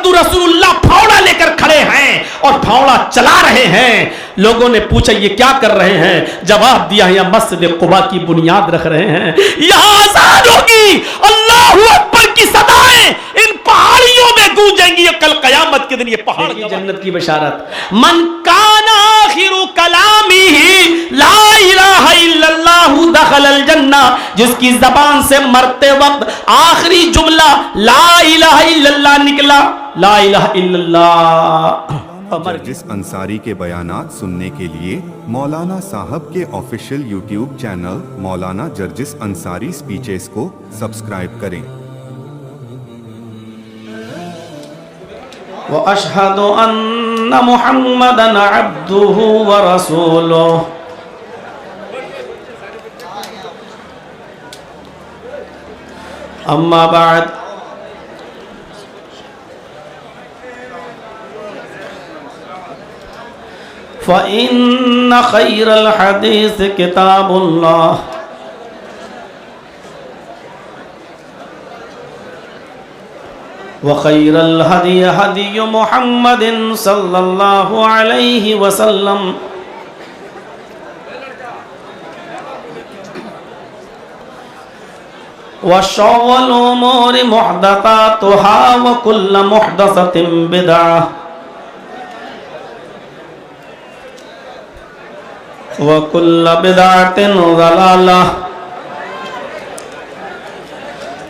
मोहम्मद रसूलुल्लाह फावड़ा लेकर खड़े हैं और फावड़ा चला रहे हैं। लोगों ने पूछा ये क्या कर रहे हैं? जवाब दिया यहाँ मस्जिद कुबा की बुनियाद रख रहे हैं, यहाँ आजान होगी, अल्लाहू अकबर की सदाएं इन पहाड़ियों में गूंजेंगी। कल कयामत के दिन ये पहाड़ की जन्नत की बशारत। मन काना आखिरु कलामिही ला इलाहा इल्लल्लाहु दखलल जन्ना, जिसकी जबान से मरते वक्त आखिरी जुमला ला इलाहा इल्लल्लाह निकला, ला इलाहा इल्लल्लाह। जर्जिस अंसारी के बयानात सुनने के लिए मौलाना साहब के ऑफिशियल यूट्यूब चैनल मौलाना जर्जिस अंसारी स्पीचेस को सब्सक्राइब करें। व अशहदु अन्ना मुहम्मदन अब्दुहु व रसूलुहु। अम्मा बाद फ़इन्न खैरल हदीस किताबुल्लाह व खैरल हदी हदी मुहम्मदिन सल्लल्लाहु अलैहि वसल्लम व शर्रुल उमूरि मुहदसातुहा व कुल्लु मुहदसतिन बिदअह वकुल्ल बिदअतिन ज़लालह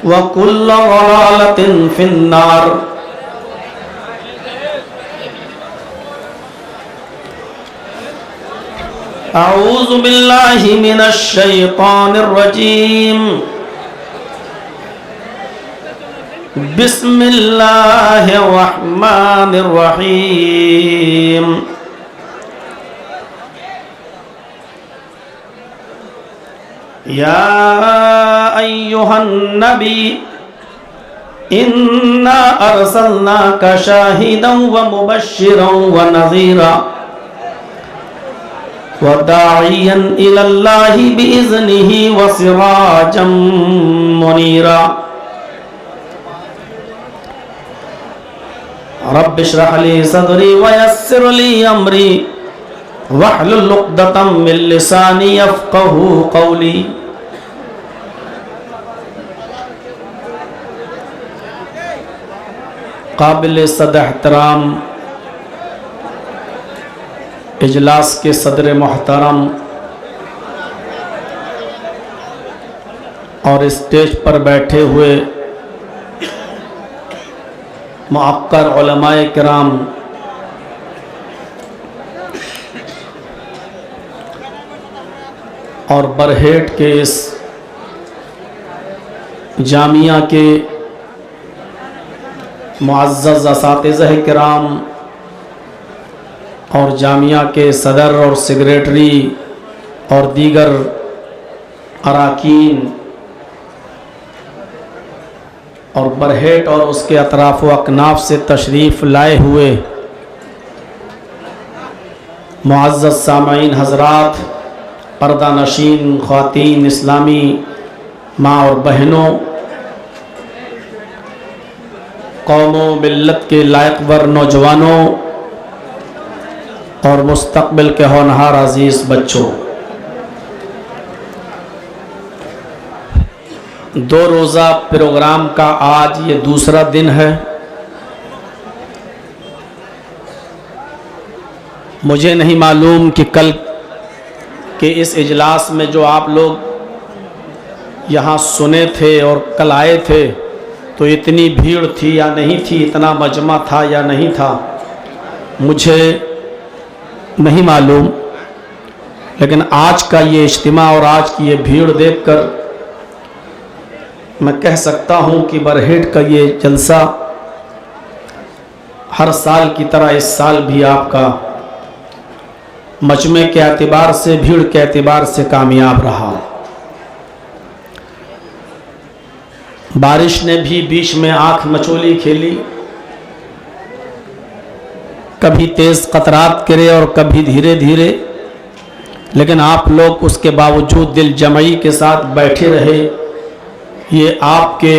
वकुल्ल ज़लालतिन फिन्नार। अऊज़ु बिल्लाहि मिनश शैतानिर रजीम। बिस्मिल्लाहिर रहमानिर रहीम। या अय्युहन नबी इन्ना अरसलनाका शाहिदन व मुबश्शिरन व नज़ीरा व दाइयन इलल्लाहि बिइज़्निहि व सिराजम मुनीरा। रब्बि इश्रह ली सदरी व यस्सिर ली अमरी वहलुल उक़दतम मिन लिसानी यफ़क़हू क़ौली। काबिल सद एहतराम इजलास के सदर मोहतरम और स्टेज पर बैठे हुए मुअक्कर उलमाए किराम, और बरहेट के इस जामिया के मुअज़्ज़ज़ असातिज़ा किराम और जामिया के सदर और सेक्रेटरी और दीगर अराकीन और बरहेट और उसके अतराफ़ व अकनाफ से तशरीफ़ लाए हुए मुअज़्ज़ज़ सामईन हज़रात, पर्दा नशीन ख़वातीन, इस्लामी माँ और बहनों, कौमों मिल्लत के लायकवर नौजवानों और मुस्तक़बिल के होनहार अज़ीज़ बच्चों, दो रोज़ा प्रोग्राम का आज ये दूसरा दिन है। मुझे नहीं मालूम कि कल के इस इजलास में जो आप लोग यहाँ सुने थे और कल आए थे तो इतनी भीड़ थी या नहीं थी, इतना मजमा था या नहीं था, मुझे नहीं मालूम। लेकिन आज का ये इज्तिमा और आज की ये भीड़ देखकर मैं कह सकता हूँ कि बरहेट का ये जलसा हर साल की तरह इस साल भी आपका मजमे के एतबार से, भीड़ के एतबार से कामयाब रहा। बारिश ने भी बीच में आंख मचोली खेली, कभी तेज कतरात गिरे और कभी धीरे धीरे, लेकिन आप लोग उसके बावजूद दिल जमई के साथ बैठे रहे। ये आपके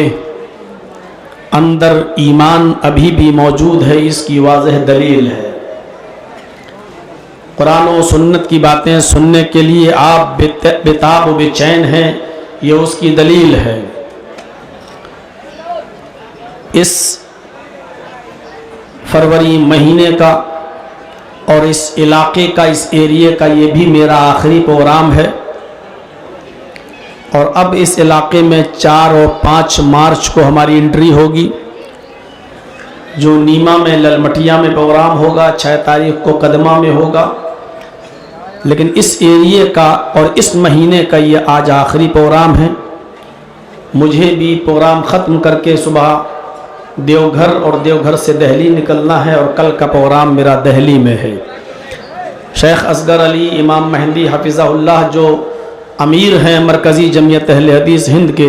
अंदर ईमान अभी भी मौजूद है, इसकी वाज़ह दलील है। कुरान और सुन्नत की बातें सुनने के लिए आप बेताब बेचैन हैं, ये उसकी दलील है। इस फरवरी महीने का और इस इलाके का, इस एरिए का ये भी मेरा आखिरी प्रोग्राम है। और अब इस इलाके में 4 और 5 मार्च को हमारी एंट्री होगी। जो नीमा में ललमटिया में प्रोग्राम होगा, 6 तारीख को कदमा में होगा। लेकिन इस एरिए का और इस महीने का ये आज आखिरी प्रोग्राम है। मुझे भी प्रोग्राम ख़त्म करके सुबह देवघर और देवघर से दिल्ली निकलना है और कल का प्रोग्राम मेरा दिल्ली में है। शेख असगर अली इमाम मेहंदी हफिज़हुल्लाह जो अमीर हैं मरकज़ी जमीयत अहले हदीस हिंद के,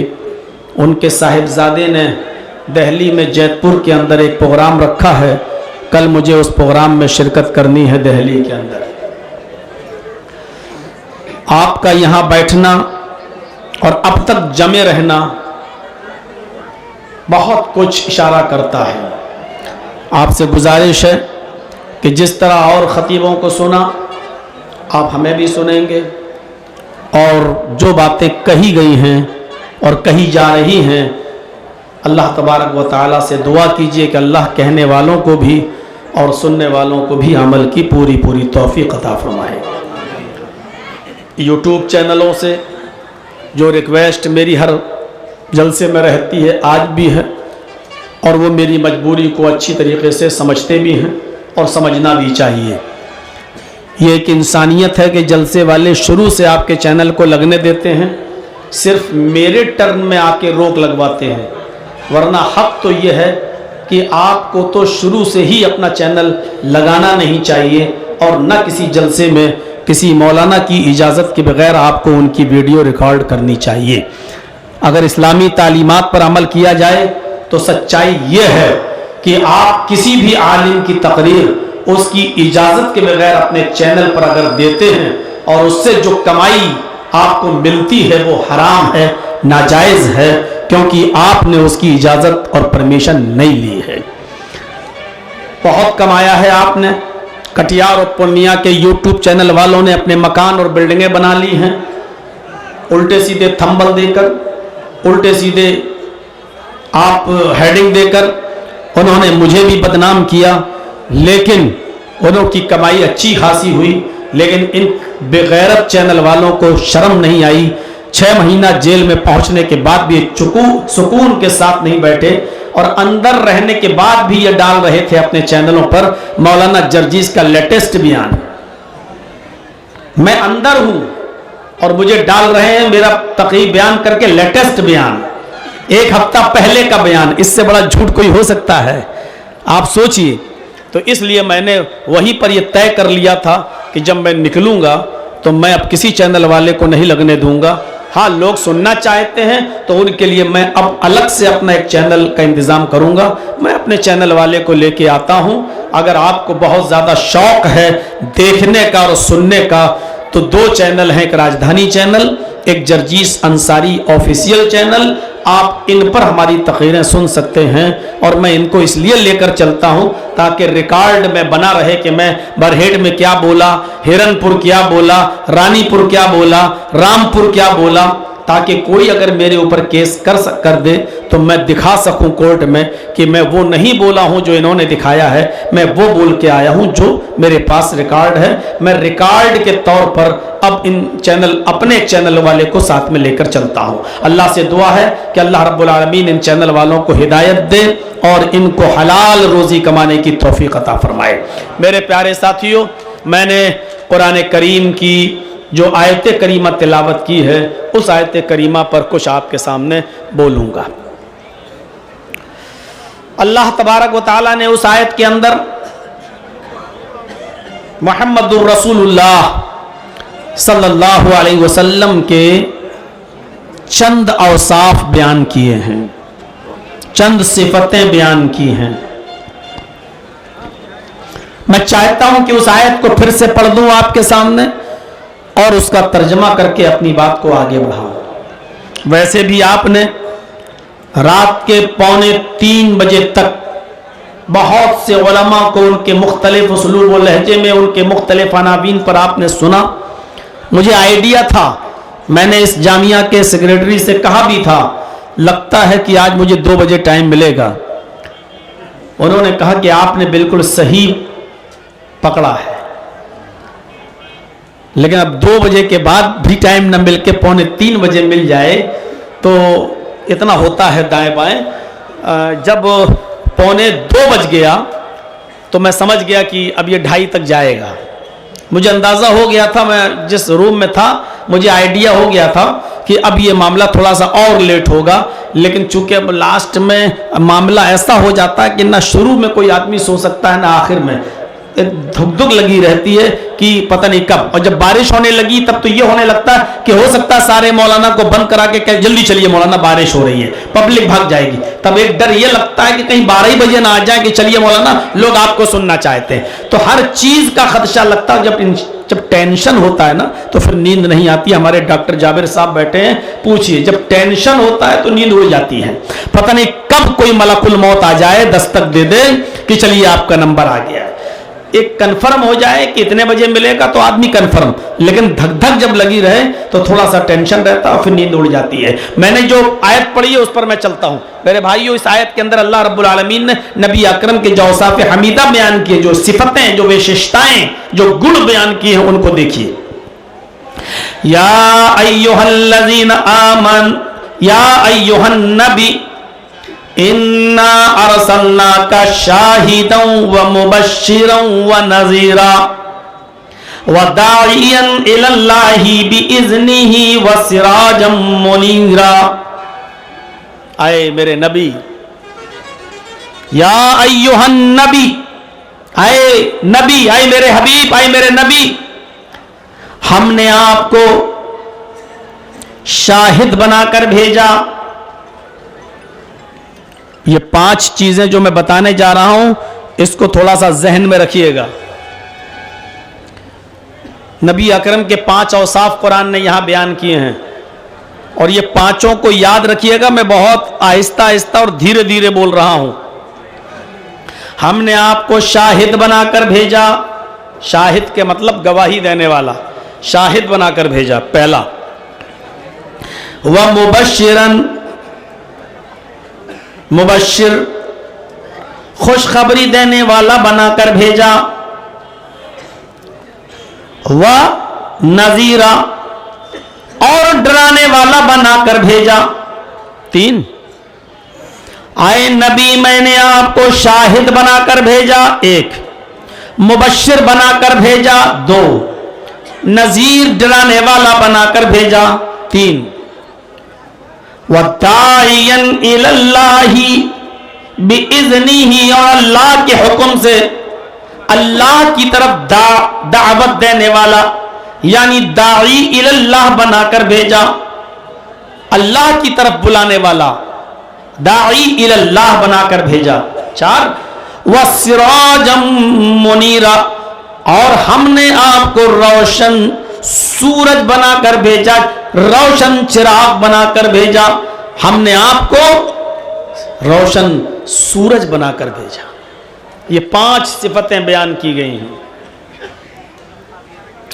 उनके साहिबजादे ने दिल्ली में जैतपुर के अंदर एक प्रोग्राम रखा है। कल मुझे उस प्रोग्राम में शिरकत करनी है दिल्ली के अंदर। आपका यहाँ बैठना और अब तक जमे रहना बहुत कुछ इशारा करता है। आपसे गुजारिश है कि जिस तरह और ख़तीबों को सुना, आप हमें भी सुनेंगे। और जो बातें कही गई हैं और कही जा रही हैं, अल्लाह तबारक व तआला से दुआ कीजिए कि अल्लाह कहने वालों को भी और सुनने वालों को भी अमल की पूरी पूरी तौफीक अता फरमाए। यूट्यूब चैनलों से जो रिक्वेस्ट मेरी हर जलसे में रहती है, आज भी है, और वो मेरी मजबूरी को अच्छी तरीके से समझते भी हैं और समझना भी चाहिए। ये एक इंसानियत है कि जलसे वाले शुरू से आपके चैनल को लगने देते हैं, सिर्फ मेरे टर्न में आके रोक लगवाते हैं। वरना हक तो ये है कि आपको तो शुरू से ही अपना चैनल लगाना नहीं चाहिए और न किसी जलसे में किसी मौलाना की इजाज़त के बगैर आपको उनकी वीडियो रिकॉर्ड करनी चाहिए। अगर इस्लामी तालीमात पर अमल किया जाए तो सच्चाई ये है कि आप किसी भी आलिम की तकरीर उसकी इजाज़त के बगैर अपने चैनल पर अगर देते हैं और उससे जो कमाई आपको मिलती है वो हराम है, नाजायज़ है, क्योंकि आपने उसकी इजाज़त और परमिशन नहीं ली है। बहुत कमाया है आपने। कटिहार और पूर्णिया के यूट्यूब चैनल वालों ने अपने मकान और बिल्डिंगें बना ली हैं, उल्टे सीधे थंबल देकर, उल्टे सीधे आप हेडिंग देकर उन्होंने मुझे भी बदनाम किया। लेकिन उनकी कमाई अच्छी खासी हुई, लेकिन इन बेगैरत चैनल वालों को शर्म नहीं आई। 6 महीना जेल में पहुंचने के बाद भी सुकून के साथ नहीं बैठे और अंदर रहने के बाद भी ये डाल रहे थे अपने चैनलों पर मौलाना जर्जीस का लेटेस्ट बयान। मैं अंदर हूं और मुझे डाल रहे हैं मेरा तक़रीब बयान करके लेटेस्ट बयान, 1 हफ्ता पहले का बयान। इससे बड़ा झूठ कोई हो सकता है? आप सोचिए। तो इसलिए मैंने वहीं पर यह तय कर लिया था कि जब मैं निकलूंगा तो मैं अब किसी चैनल वाले को नहीं लगने दूंगा। हाँ, लोग सुनना चाहते हैं तो उनके लिए मैं अब अलग से अपना एक चैनल का इंतज़ाम करूंगा। मैं अपने चैनल वाले को लेके आता हूं। अगर आपको बहुत ज़्यादा शौक है देखने का और सुनने का तो 2 चैनल हैं, एक राजधानी चैनल, एक जर्जीस अंसारी ऑफिशियल चैनल। आप इन पर हमारी तकरीरें सुन सकते हैं और मैं इनको इसलिए लेकर चलता हूं ताकि रिकॉर्ड में बना रहे कि मैं बरहेट में क्या बोला, हिरनपुर क्या बोला, रानीपुर क्या बोला, रामपुर क्या बोला, ताकि कोई अगर मेरे ऊपर केस कर दे तो मैं दिखा सकूं कोर्ट में कि मैं वो नहीं बोला हूं जो इन्होंने दिखाया है, मैं वो बोल के आया हूं जो मेरे पास रिकॉर्ड है। मैं रिकॉर्ड के तौर पर अब इन चैनल, अपने चैनल वाले को साथ में लेकर चलता हूं। अल्लाह से दुआ है कि अल्लाह रब्बुल आलमीन इन चैनल वालों को हिदायत दे और इनको हलाल रोजी कमाने की तौफीक अता फरमाए। मेरे प्यारे साथियों, मैंने कुरान करीम की जो आयत करीमा तिलावत की है उस आयत करीमा पर कुछ आपके सामने बोलूँगा। अल्लाह तबारक व तआला ने उस आयत के अंदर मुहम्मदुर रसूलुल्लाह सल्लल्लाहु अलैहि वसल्लम के चंद औसाफ बयान किए हैं, चंद सिफतें बयान की हैं। मैं चाहता हूं कि उस आयत को फिर से पढ़ दूं आपके सामने और उसका तर्जमा करके अपनी बात को आगे बढ़ाऊं। वैसे भी आपने रात के 2:45 बजे तक बहुत से उलमा को उनके मुख्तलिफ उसलूब और लहजे में उनके मुख्तलिफ अनावीन पर आपने सुना। मुझे आइडिया था, मैंने इस जामिया के सेक्रेटरी से कहा भी था, लगता है कि आज मुझे 2 बजे टाइम मिलेगा। उन्होंने कहा कि आपने बिल्कुल सही पकड़ा है, लेकिन अब 2 बजे के बाद भी टाइम न मिल के 2:45 बजे मिल जाए तो इतना होता है दाएं बाएं। जब 2:45 बज गया तो मैं समझ गया कि अब ये 2:30 तक जाएगा। मुझे अंदाज़ा हो गया था, मैं जिस रूम में था मुझे आइडिया हो गया था कि अब ये मामला थोड़ा सा और लेट होगा, लेकिन चूंकि अब लास्ट में मामला ऐसा हो जाता है कि ना शुरू में कोई आदमी सो सकता है ना आखिर में, धुक धुक लगी रहती है कि पता नहीं कब। और जब बारिश होने लगी तब तो ये होने लगता है कि हो सकता है सारे मौलाना को बंद करा के कह जल्दी चलिए मौलाना बारिश हो रही है, पब्लिक भाग जाएगी। तब एक डर ये लगता है कि कहीं 12 ही बजे ना आ जाए कि चलिए मौलाना लोग आपको सुनना चाहते हैं। तो हर चीज का खदशा लगता है। जब टेंशन होता है ना तो फिर नींद नहीं आती। हमारे डॉक्टर जाबिर साहब बैठे हैं, पूछिए, जब टेंशन होता है तो नींद उड़ जाती है। पता नहीं कब कोई मलकुल मौत आ जाए, दस्तक दे दे कि चलिए आपका नंबर आ गया है। एक कंफर्म हो जाए कि इतने बजे मिलेगा तो आदमी कंफर्म, लेकिन धक धक जब लगी रहे तो थोड़ा सा टेंशन रहता है, फिर नींद उड़ जाती है। मैंने जो आयत पढ़ी है उस पर मैं चलता हूं मेरे भाइयों। इस आयत के अंदर अल्लाह रब्बुल आलमीन ने नबी अकरम के जो औसाफ हमीदा बयान किए, जो सिफतें, जो विशेषताएं, जो गुण बयान किए हैं उनको देखिए। या अय्युहल्लज़ीना आमन या अय्युहन नबी इन्ना अरसलनाका शाहिदन व मुबश्शिरन व नज़ीरा व दाइयन इलल्लाहि बिइज़्निही व सिराजम मुनीरा। आए मेरे नबी, या अय्युहन नबी, आए नबी, आए मेरे हबीब, आए मेरे नबी, हमने आपको शाहिद बनाकर भेजा। ये 5 चीजें जो मैं बताने जा रहा हूं इसको थोड़ा सा जहन में रखिएगा। नबी अकरम के 5 औसाफ कुरान ने यहां बयान किए हैं और ये 5 को याद रखिएगा। मैं बहुत आहिस्ता आहिस्ता और धीरे धीरे बोल रहा हूं। हमने आपको शाहिद बनाकर भेजा। शाहिद के मतलब गवाही देने वाला, शाहिद बनाकर भेजा पहला। व मुबश्शिरन, मुबश्शिर खुशखबरी देने वाला बनाकर भेजा। व नजीरा, और डराने वाला बनाकर भेजा। 3, आए नबी मैंने आपको शाहिद बनाकर भेजा 1, मुबश्शिर बनाकर भेजा 2, नजीर डराने वाला बनाकर भेजा 3, वदाइयन इलल्लाहि बिइज़्निही, और अल्लाह के हुक्म से अल्लाह की तरफ दावत देने वाला यानी दाई इलल्लाह बनाकर भेजा, अल्लाह की तरफ बुलाने वाला, दाई इलल्लाह बनाकर भेजा। 4, वसिराजम मुनीरा, और हमने आपको रोशन सूरज बनाकर भेजा, रोशन चिराग बनाकर भेजा। हमने आपको रोशन सूरज बनाकर भेजा। ये 5 सिफतें बयान की गई हैं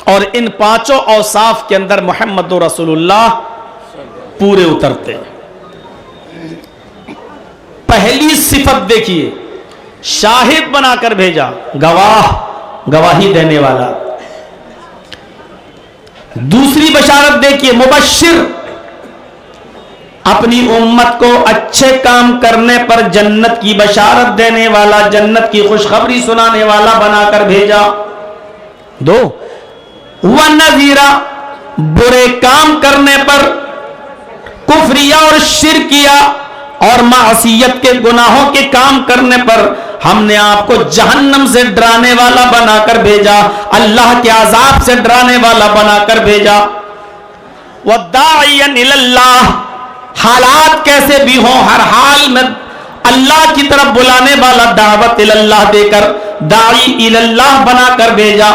और इन 5 औसाफ के अंदर मोहम्मद रसूलुल्लाह पूरे उतरते हैं। पहली सिफत देखिए, शाहिद बनाकर भेजा, गवाह, गवाही देने वाला। दूसरी बशारत देखिए, मुबश्शिर, अपनी उम्मत को अच्छे काम करने पर जन्नत की बशारत देने वाला, जन्नत की खुशखबरी सुनाने वाला बनाकर भेजा। 2, व नज़ीरा, बुरे काम करने पर, कुफ्रिया और शिरकिया और मासियत के गुनाहों के काम करने पर हमने आपको जहन्नम से डराने वाला बनाकर भेजा, अल्लाह के अजाब से डराने वाला बनाकर भेजा। वदाइयन इलल्लाह, हालात कैसे भी हों हर हाल में अल्लाह की तरफ बुलाने वाला, दावत इलल्लाह देकर दाई इलल्लाह बनाकर भेजा।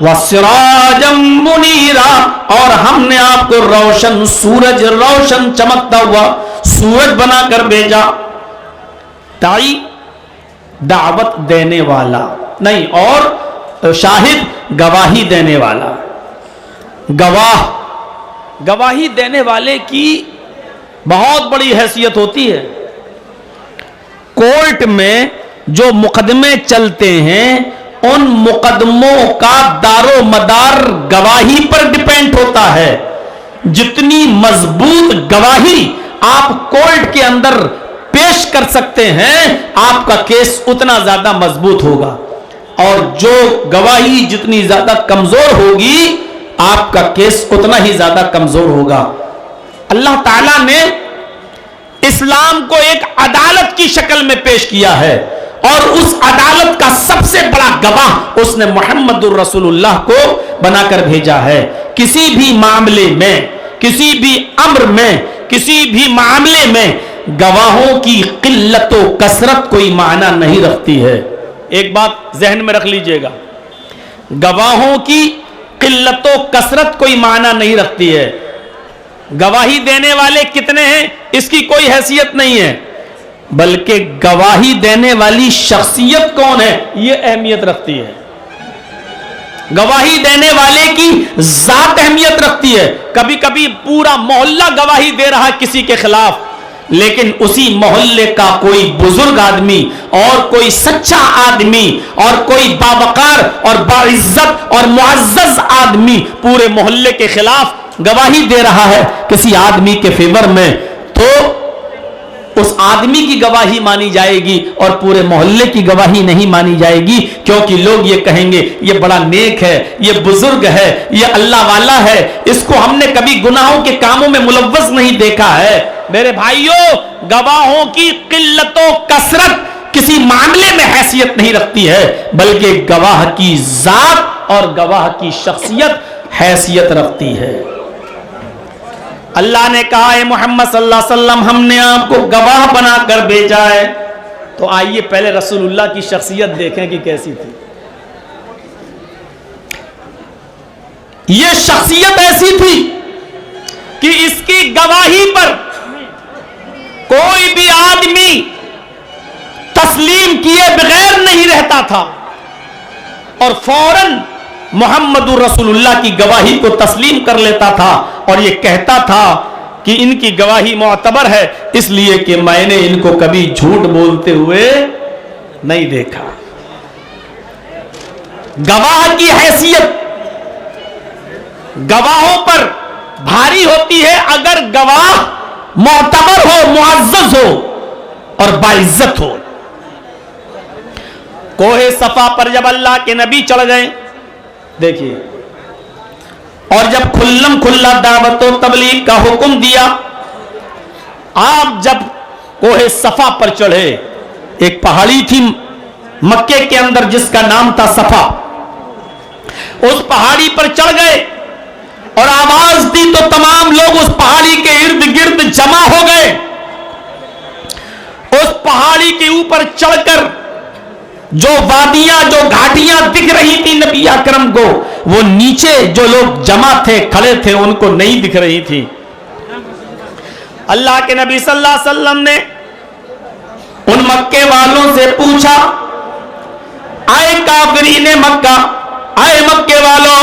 वसिराजम मुनीरा, और हमने आपको रोशन सूरज, रोशन चमकता हुआ सूरज बनाकर भेजा। दाई दावत देने वाला नहीं, और शाहिद गवाही देने वाला। गवाही देने वाले की बहुत बड़ी हैसियत होती है। कोर्ट में जो मुकदमे चलते हैं उन मुकदमों का दारो मदार गवाही पर डिपेंड होता है। जितनी मजबूत गवाही आप कोर्ट के अंदर पेश कर सकते हैं, आपका केस उतना ज्यादा मजबूत होगा, और जो गवाही जितनी ज्यादा कमजोर होगी, आपका केस उतना ही ज्यादा कमजोर होगा। अल्लाह ताला ने इस्लाम को एक अदालत की शक्ल में पेश किया है, और उस अदालत का सबसे बड़ा गवाह उसने मुहम्मदुर रसूलुल्लाह को बनाकर भेजा है। किसी भी मामले में, किसी भी अम्र में, किसी भी मामले में गवाहों की किल्लत व कसरत कोई माना नहीं रखती है। एक बात जहन में रख लीजिएगा, गवाहों की किल्लत व कसरत कोई माना नहीं रखती है। गवाही देने वाले कितने हैं इसकी कोई हैसियत नहीं है, बल्कि गवाही देने वाली शख्सियत कौन है यह अहमियत रखती है। गवाही देने वाले की जात अहमियत रखती है। कभी कभी पूरा मोहल्ला गवाही दे रहा है किसी के खिलाफ, लेकिन उसी मोहल्ले का कोई बुजुर्ग आदमी और कोई सच्चा आदमी और कोई बावकार और बाइज्जत और मुअज्जज आदमी पूरे मोहल्ले के खिलाफ गवाही दे रहा है किसी आदमी के फेवर में, तो उस आदमी की गवाही मानी जाएगी और पूरे मोहल्ले की गवाही नहीं मानी जाएगी, क्योंकि लोग ये कहेंगे ये बड़ा नेक है, ये बुजुर्ग है, ये अल्लाह वाला है, इसको हमने कभी गुनाहों के कामों में मुलव्वस नहीं देखा है। मेरे भाइयों, गवाहों की किल्लतो कसरत किसी मामले में हैसियत नहीं रखती है, बल्कि गवाह की जात और गवाह की शख्सियत हैसियत रखती है। अल्लाह ने कहा है मोहम्मद सल्लल्लाहु अलैहि वसल्लम हमने आपको गवाह बनाकर भेजा है। तो आइए पहले रसूलुल्लाह की शख्सियत देखें कि कैसी थी। यह शख्सियत ऐसी थी कि इसकी गवाही पर कोई भी आदमी तस्लीम किए बगैर नहीं रहता था, और फौरन मोहम्मदुर रसूलुल्लाह की गवाही को तस्लीम कर लेता था और यह कहता था कि इनकी गवाही मोअतबर है, इसलिए कि मैंने इनको कभी झूठ बोलते हुए नहीं देखा। गवाह की हैसियत गवाहों पर भारी होती है अगर गवाह मोअतबर हो, मुअज्जज हो और बाइज्जत हो। कोहे सफा पर जब अल्लाह के नबी चढ़ गए, देखिए, और जब खुल्लम खुल्ला दावत व तबलीग का हुक्म दिया, आप जब कोहे सफा पर चढ़े, एक पहाड़ी थी मक्के के अंदर जिसका नाम था सफा, उस पहाड़ी पर चढ़ गए और आवाज दी तो तमाम लोग उस पहाड़ी के इर्द गिर्द जमा हो गए। उस पहाड़ी के ऊपर चढ़कर जो वादियां, जो घाटियां दिख रही थी नबी अकरम को, वो नीचे जो लोग जमा थे, खड़े थे, उनको नहीं दिख रही थी। अल्लाह के नबी सल्लल्लाहु अलैहि वसल्लम ने उन मक्के वालों से पूछा, आए काफिरीने मक्का, आए मक्के वालों,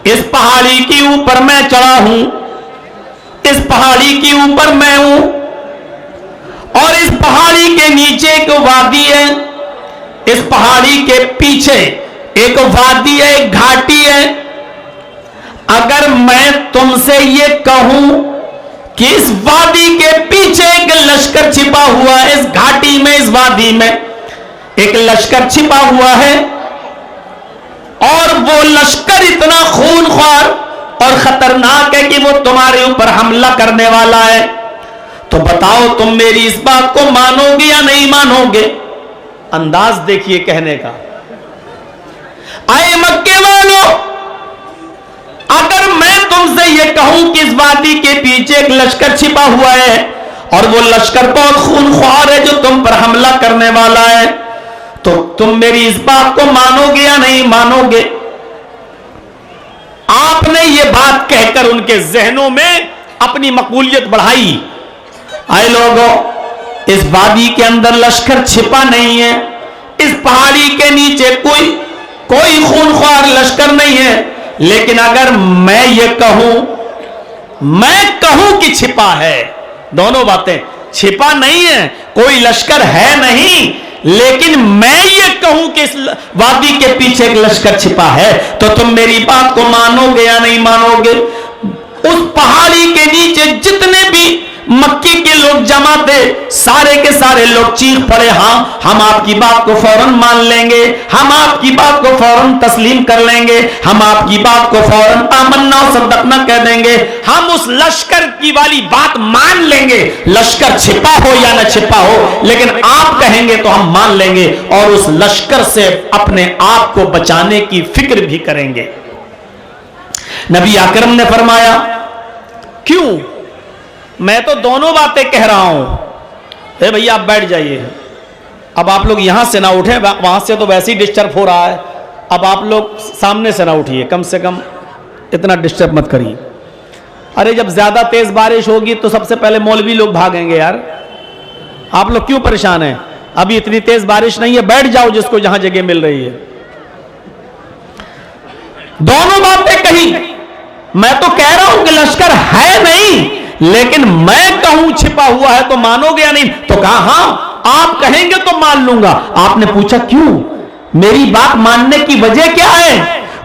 इस पहाड़ी के ऊपर मैं चढ़ा हूं, इस पहाड़ी के ऊपर मैं हूं, और इस पहाड़ी के नीचे एक वादी है, इस पहाड़ी के पीछे एक वादी है, एक घाटी है। अगर मैं तुमसे ये कहूं कि इस वादी के पीछे एक लश्कर छिपा हुआ है, इस घाटी में, इस वादी में एक लश्कर छिपा हुआ है, और वो लश्कर इतना खूनख्वार और खतरनाक है कि वो तुम्हारे ऊपर हमला करने वाला है, तो बताओ तुम मेरी इस बात को मानोगे या नहीं मानोगे? अंदाज देखिए कहने का। आए मक्के वालों, अगर मैं तुमसे यह कहूं कि इस वादी के पीछे एक लश्कर छिपा हुआ है और वो लश्कर बहुत खूनख्वार है जो तुम पर हमला करने वाला है, तो तुम मेरी इस बात को मानोगे या नहीं मानोगे? आपने ये बात कहकर उनके जहनों में अपनी मकबूलियत बढ़ाई। आए लोगों, इस वादी के अंदर लश्कर छिपा नहीं है, इस पहाड़ी के नीचे कोई खूनख्वार लश्कर नहीं है, लेकिन अगर मैं ये कहूं कि छिपा है, दोनों बातें, छिपा नहीं है, कोई लश्कर है नहीं, लेकिन मैं ये कहूं कि इस वादी के पीछे एक लश्कर छिपा है, तो तुम मेरी बात को मानोगे या नहीं मानोगे? उस पहाड़ी के नीचे जितने भी मक्के के लोग जमा थे, सारे के सारे लोग चीख पड़े, हाँ हम आपकी बात को फौरन मान लेंगे, हम आपकी बात को फौरन तस्लीम कर लेंगे, हम आपकी बात को फौरन आमन्ना और सद्दकना कह देंगे, हम उस लश्कर की वाली बात मान लेंगे, लश्कर छिपा हो या न छिपा हो, लेकिन आप कहेंगे तो हम मान लेंगे और उस लश्कर से अपने आप को बचाने की फिक्र भी करेंगे। नबी अकरम ने फरमाया, क्यों? मैं तो दोनों बातें कह रहा हूं। भैया आप बैठ जाइए, अब आप लोग यहां से ना उठें, वहां से तो वैसे ही डिस्टर्ब हो रहा है, अब आप लोग सामने से ना उठिए, कम से कम इतना डिस्टर्ब मत करिए। अरे जब ज्यादा तेज बारिश होगी तो सबसे पहले मौलवी लोग भागेंगे यार, आप लोग क्यों परेशान हैं? अभी इतनी तेज बारिश नहीं है, बैठ जाओ जिसको जहां जगह मिल रही है। दोनों बातें कही, मैं तो कह रहा हूं कि लश्कर है नहीं, लेकिन मैं कहूं छिपा हुआ है तो मानोगे या नहीं? तो कहा हाँ आप कहेंगे तो मान लूंगा। आपने पूछा क्यों? मेरी बात मानने की वजह क्या है?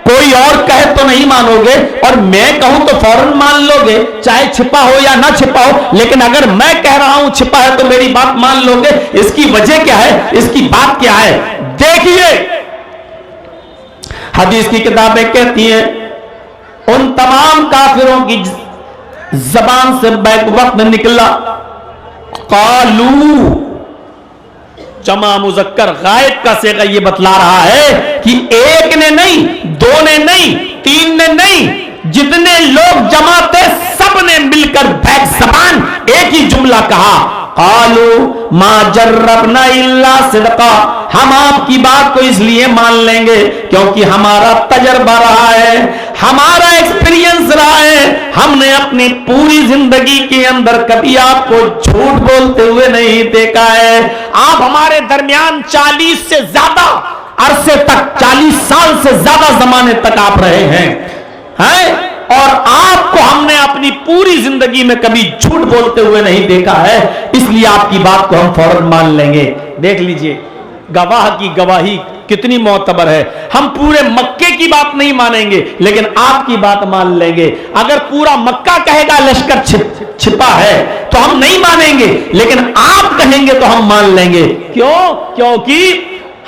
कोई और कहे तो नहीं मानोगे और मैं कहूं तो फौरन मान लोगे, चाहे छिपा हो या ना छिपा हो, लेकिन अगर मैं कह रहा हूं छिपा है तो मेरी बात मान लोगे। इसकी वजह क्या है? इसकी बात क्या है? देखिए, हदीस की किताबें कहती हैं, उन तमाम काफिरों की जबान से बैक वक्त निकला कालू, जमा मुजक्कर गायब का सेगा ये बतला रहा है कि एक ने नहीं, दो ने नहीं, तीन ने नहीं, जितने लोग जमा थे सब ने मिलकर बैक जबान एक ही जुमला कहा, कालू मा जर्रबना इल्ला सिदका, हम आपकी बात को इसलिए मान लेंगे क्योंकि हमारा तजर्बा रहा है, हमारा एक्सपीरियंस रहा है, हमने अपनी पूरी जिंदगी के अंदर कभी आपको झूठ बोलते हुए नहीं देखा है। आप हमारे दरमियान 40 से ज्यादा अरसे तक, 40 साल से ज्यादा जमाने तक आप रहे हैं और आपको हमने अपनी पूरी जिंदगी में कभी झूठ बोलते हुए नहीं देखा है, इसलिए आपकी बात को हम फौरन मान लेंगे। देख लीजिए गवाह की गवाही कितनी मोतबर है। हम पूरे मक्के की बात नहीं मानेंगे, लेकिन आपकी बात मान लेंगे। अगर पूरा मक्का कहेगा लश्कर छिपा है तो हम नहीं मानेंगे, लेकिन आप कहेंगे तो हम मान लेंगे। क्यों? क्योंकि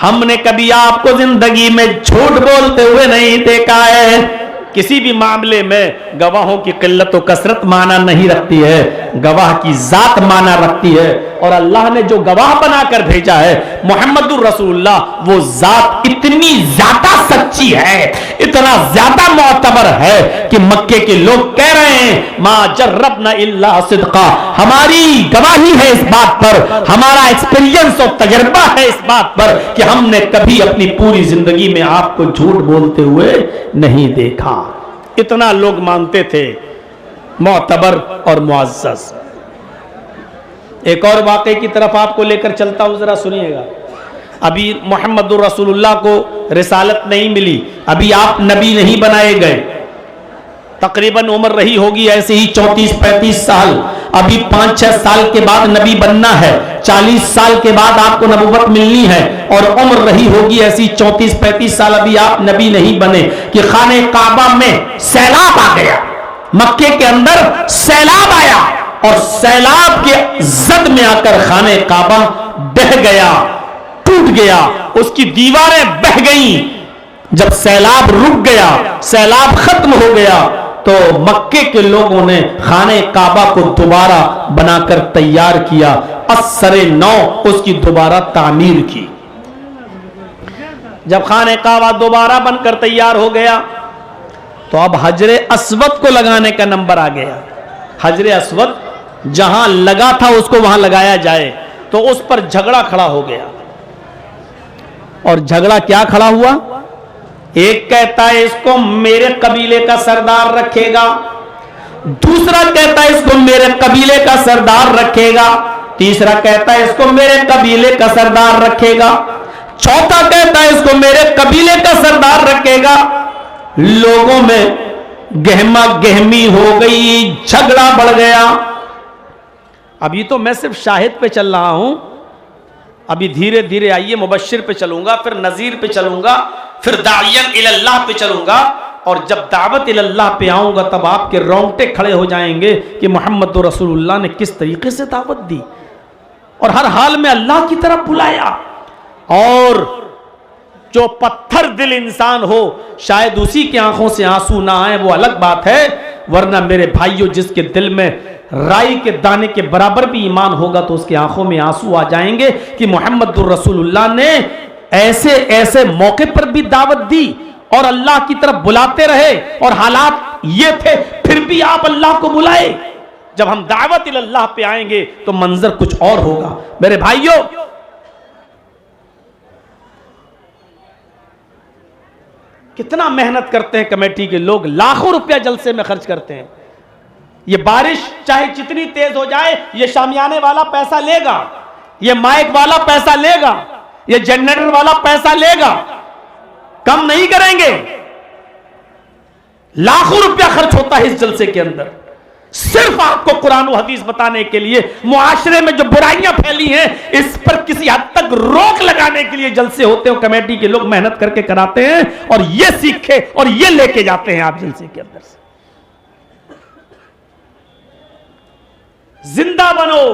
हमने कभी आपको जिंदगी में झूठ बोलते हुए नहीं देखा है। किसी भी मामले में गवाहों की किल्लत व कसरत माना नहीं रखती है, गवाह की जात माना रखती है। और अल्लाह ने जो गवाह बनाकर भेजा है मुहम्मदुर रसूलुल्लाह, वो जात इतनी ज्यादा सच्ची है, इतना ज्यादा मोतबर है कि मक्के के लोग कह रहे हैं मा जर्रबना इल्ला सिदका, हमारी गवाही है इस बात पर, हमारा एक्सपीरियंस और तजर्बा है इस बात पर कि हमने कभी अपनी पूरी जिंदगी में आपको झूठ बोलते हुए नहीं देखा। इतना लोग मानते थे, मोतबर और मुअज़्ज़ज़। एक और वाक़े की तरफ आपको लेकर चलता हूं, जरा सुनिएगा। अभी मुहम्मदुर रसूलुल्लाह को रिसालत नहीं मिली, अभी आप नबी नहीं बनाए गए, तकरीबन उम्र रही होगी ऐसे ही 34-35 साल। अभी 5-6 साल के बाद नबी बनना है, 40 साल के बाद आपको नबूवत मिलनी है और उम्र रही होगी ऐसी 34-35 साल, अभी आप नबी नहीं बने कि खाने काबा में सैलाब आ गया, मक्के के अंदर सैलाब आया और सैलाब के जद में आकर खाने काबा बह गया, टूट गया, उसकी दीवारें बह गईं। जब सैलाब रुक गया, सैलाब खत्म हो गया, तो मक्के के लोगों ने खाने काबा को दोबारा बनाकर तैयार किया, असरे नौ उसकी दोबारा तामीर की। जब खाने काबा दोबारा बनकर तैयार हो गया तो अब हजरे अस्वद को लगाने का नंबर आ गया। हजरे अस्वद जहां लगा था उसको वहां लगाया जाए, तो उस पर झगड़ा खड़ा हो गया। और झगड़ा क्या खड़ा हुआ? एक कहता है इसको मेरे कबीले का सरदार रखेगा, دوسرا کہتا ہے اس کو میرے قبیلے کا سردار رکھے گا, تیسرا کہتا ہے اس کو میرے قبیلے کا سردار رکھے گا, چوتھا کہتا ہے اس کو میرے قبیلے کا سردار رکھے گا. لوگوں میں گہما گہمی ہو گئی, جھگڑا بڑھ گیا. ابھی تو میں صرف شاہد پہ چل رہا ہوں, ابھی دھیرے دھیرے آئیے مبشر پہ چلوں گا, پھر نذیر پہ چلوں گا, پھر داعیاً اللہ پہ چلوں گا. اور جب دعوت اللہ پہ آؤں گا تب آپ کے رونگٹے کھڑے ہو جائیں گے کہ محمد رسول اللہ نے کس طریقے سے دعوت دی اور ہر حال میں اللہ کی طرف بلایا. اور جو پتھر دل انسان ہو شاید اسی کی آنکھوں سے آنسو نہ آئے, وہ الگ بات ہے, ورنہ میرے بھائیوں جس کے دل میں رائی کے دانے کے برابر بھی ایمان ہوگا تو اس کی آنکھوں میں آنسو آ جائیں گے کہ محمد الرسول اللہ نے ایسے ایسے موقع پر بھی دعوت دی اور اللہ کی طرف بلاتے رہے اور حالات یہ تھے پھر بھی آپ اللہ کو بلائے. جب ہم دعوت اللہ پہ آئیں گے تو منظر کچھ اور ہوگا. میرے بھائیوں, کتنا محنت کرتے ہیں کمیٹی کے لوگ, لاکھوں روپیہ جلسے میں خرچ کرتے ہیں. یہ بارش چاہے جتنی تیز ہو جائے یہ شامیانے والا پیسہ لے گا, یہ مائک والا پیسہ لے گا, یہ جنریٹر والا پیسہ لے گا, کم نہیں کریں گے. لاکھوں روپیہ خرچ ہوتا ہے اس جلسے کے اندر صرف آپ کو قرآن و حدیث بتانے کے لیے. معاشرے میں جو برائیاں پھیلی ہیں اس پر کسی حد تک روک لگانے کے لیے جلسے ہوتے ہیں, کمیٹی کے لوگ محنت کر کے کراتے ہیں اور یہ سیکھے اور یہ لے کے جاتے ہیں آپ جلسے کے اندر سے. زندہ بنو.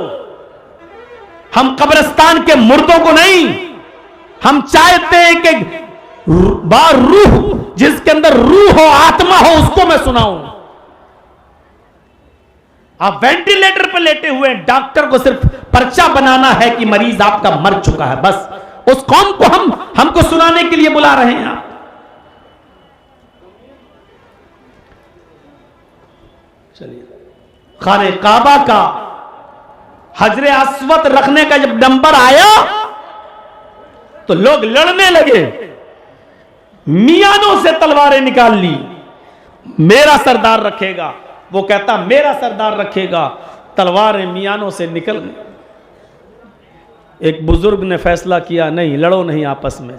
ہم قبرستان کے مردوں کو نہیں, ہم چاہتے ہیں کہ روح جس کے اندر روح ہو, آتما ہو, اس کو میں سناؤں. آپ وینٹیلیٹر پہ لیٹے ہوئے ہیں, ڈاکٹر کو صرف پرچہ بنانا ہے کہ مریض آپ کا مر چکا ہے, بس اس قوم کو ہم کو سنانے کے لیے بلا رہے ہیں آپ. چلیے, خانہ کعبہ کا حجر اسود رکھنے کا جب نمبر آیا تو لوگ لڑنے لگے, میانوں سے تلواریں نکال لی. میرا سردار رکھے گا, وہ کہتا میرا سردار رکھے گا, تلواریں میانوں سے نکل گئی. ایک بزرگ نے فیصلہ کیا, نہیں لڑو نہیں آپس میں,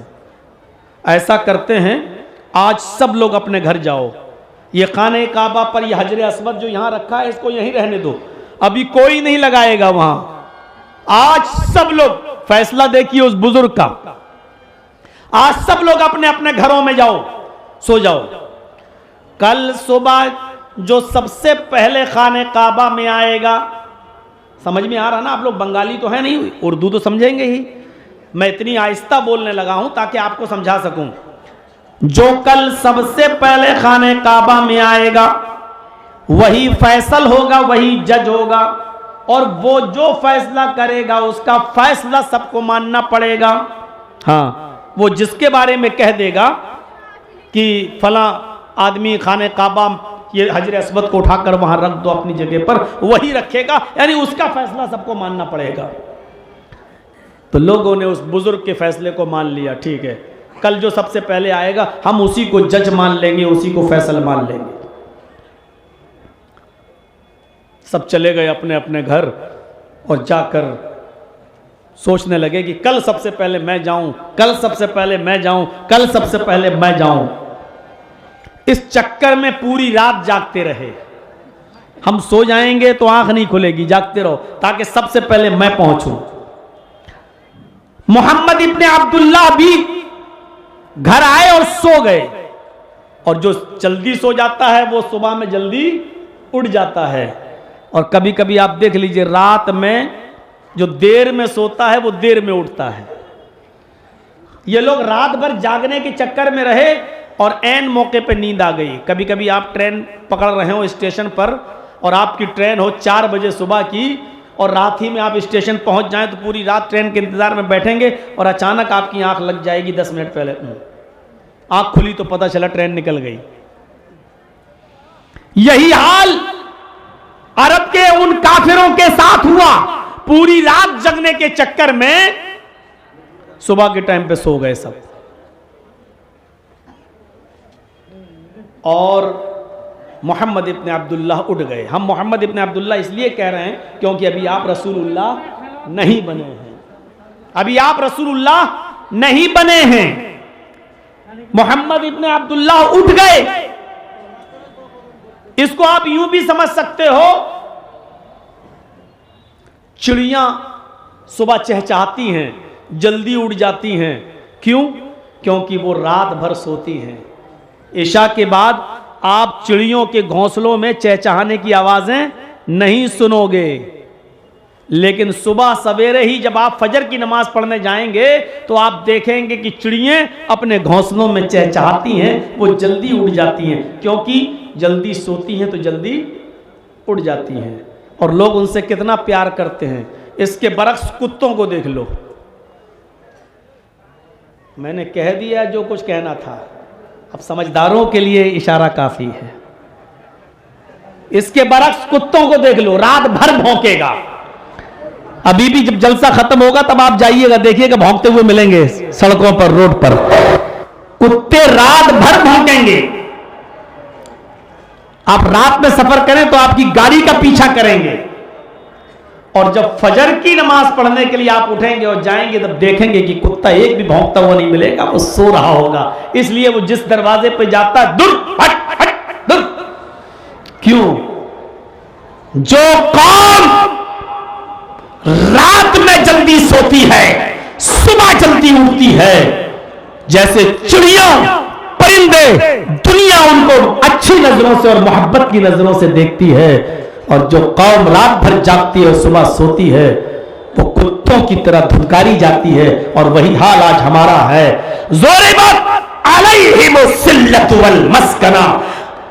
ایسا کرتے ہیں آج سب لوگ اپنے گھر جاؤ, یہ خانہ کعبہ پر یہ حجر اسود جو یہاں رکھا ہے اس کو یہیں رہنے دو, ابھی کوئی نہیں لگائے گا وہاں. آج سب لوگ, فیصلہ دیکھیے اس بزرگ کا, آج سب لوگ اپنے اپنے گھروں میں جاؤ, سو جاؤ. کل صبح جو سب سے پہلے خانہ کعبہ میں آئے گا, سمجھ میں آ رہا نا, آپ لوگ بنگالی تو ہے نہیں, اردو تو سمجھیں گے ہی, میں اتنی آہستہ بولنے لگا ہوں تاکہ آپ کو سمجھا سکوں. جو کل سب سے پہلے خانہ کعبہ میں آئے گا وہی فیصل ہوگا, وہی جج ہوگا, اور وہ جو فیصلہ کرے گا اس کا فیصلہ سب کو ماننا پڑے گا. ہاں, وہ جس کے بارے میں کہہ دے گا کہ فلاں آدمی خانہ کعبہ یہ حجر اسود کو اٹھا کر وہاں رکھ دو اپنی جگہ پر, وہی رکھے گا, یعنی اس کا فیصلہ سب کو ماننا پڑے گا. تو لوگوں نے اس بزرگ کے فیصلے کو مان لیا, ٹھیک ہے کل جو سب سے پہلے آئے گا ہم اسی کو جج مان لیں گے, اسی کو فیصل مان لیں گے. سب چلے گئے اپنے اپنے گھر اور جا کر سوچنے لگے کہ کل سب سے پہلے میں جاؤں, کل سب سے پہلے میں جاؤں, کل سب سے پہلے میں جاؤں. اس چکر میں پوری رات جاگتے رہے. ہم سو جائیں گے تو آنکھ نہیں کھلے گی, جاگتے رہو تاکہ سب سے پہلے میں پہنچوں. محمد ابن عبداللہ بھی گھر آئے اور سو گئے, اور جو جلدی سو جاتا ہے وہ صبح میں جلدی اٹھ جاتا ہے. اور کبھی کبھی آپ دیکھ لیجئے رات میں جو دیر میں سوتا ہے وہ دیر میں اٹھتا ہے. یہ لوگ رات بھر جاگنے کے چکر میں رہے اور عین موقع پہ نیند آ گئی. کبھی کبھی آپ ٹرین پکڑ رہے ہو اسٹیشن پر اور آپ کی ٹرین ہو 4 بجے صبح کی, اور رات ہی میں آپ اسٹیشن پہنچ جائیں تو پوری رات ٹرین کے انتظار میں بیٹھیں گے, اور اچانک آپ کی آنکھ لگ جائے گی 10 منٹ پہلے, آنکھ کھلی تو پتہ چلا ٹرین نکل گئی. یہی حال عرب کے ان کافروں کے ساتھ ہوا. پوری رات جگنے کے چکر میں صبح کے ٹائم پہ سو گئے سب, اور محمد ابن عبداللہ اٹھ گئے. ہم محمد ابن عبداللہ اس لیے کہہ رہے ہیں کیونکہ ابھی آپ رسول اللہ نہیں بنے ہیں. ابھی آپ رسول اللہ نہیں بنے ہیں. محمد ابن عبداللہ اٹھ گئے. اس کو آپ یوں بھی سمجھ سکتے ہو, چڑیاں صبح چہچہاتی ہیں, جلدی اڑ جاتی ہیں. کیوں؟ کیونکہ وہ رات بھر سوتی ہیں. عشاء کے بعد آپ چڑیوں کے گھونسلوں میں چہچہانے کی آوازیں نہیں سنو گے, لیکن صبح سویرے ہی جب آپ فجر کی نماز پڑھنے جائیں گے تو آپ دیکھیں گے کہ چڑیاں اپنے گھونسلوں میں چہچہاتی ہیں, وہ جلدی اڑ جاتی ہیں. کیونکہ جلدی سوتی ہیں تو جلدی اڑ جاتی ہیں, اور لوگ ان سے کتنا پیار کرتے ہیں. اس کے برعکس کتوں کو دیکھ لو. میں نے کہہ دیا جو کچھ کہنا تھا, اب سمجھداروں کے لیے اشارہ کافی ہے. اس کے برعکس کتوں کو دیکھ لو, رات بھر بھونکے گا. ابھی بھی جب جلسہ ختم ہوگا تب آپ جائیے گا, دیکھیے گا بھونکتے ہوئے ملیں گے سڑکوں پر, روڈ پر. کتے رات بھر بھونکیں گے. آپ رات میں سفر کریں تو آپ کی گاڑی کا پیچھا کریں گے, اور جب فجر کی نماز پڑھنے کے لیے آپ اٹھیں گے اور جائیں گے تب دیکھیں گے کہ کتا ایک بھی بھونکتا ہوا نہیں ملے گا, وہ سو رہا ہوگا. اس لیے وہ جس دروازے پہ جاتا ہے دور ہٹ ہٹ دور. کیوں؟ جو قوم رات میں جلدی سوتی ہے صبح جلدی اٹھتی ہے, جیسے چڑیاں پرندے, دنیا ان کو اچھی نظروں سے اور محبت کی نظروں سے دیکھتی ہے, اور جو قوم رات بھر جاگتی ہے اور صبح سوتی ہے وہ کتوں کی طرح دھتکاری جاتی ہے. اور وہی حال آج ہمارا ہے. ضربت علیہم الذلۃ والمسکنہ.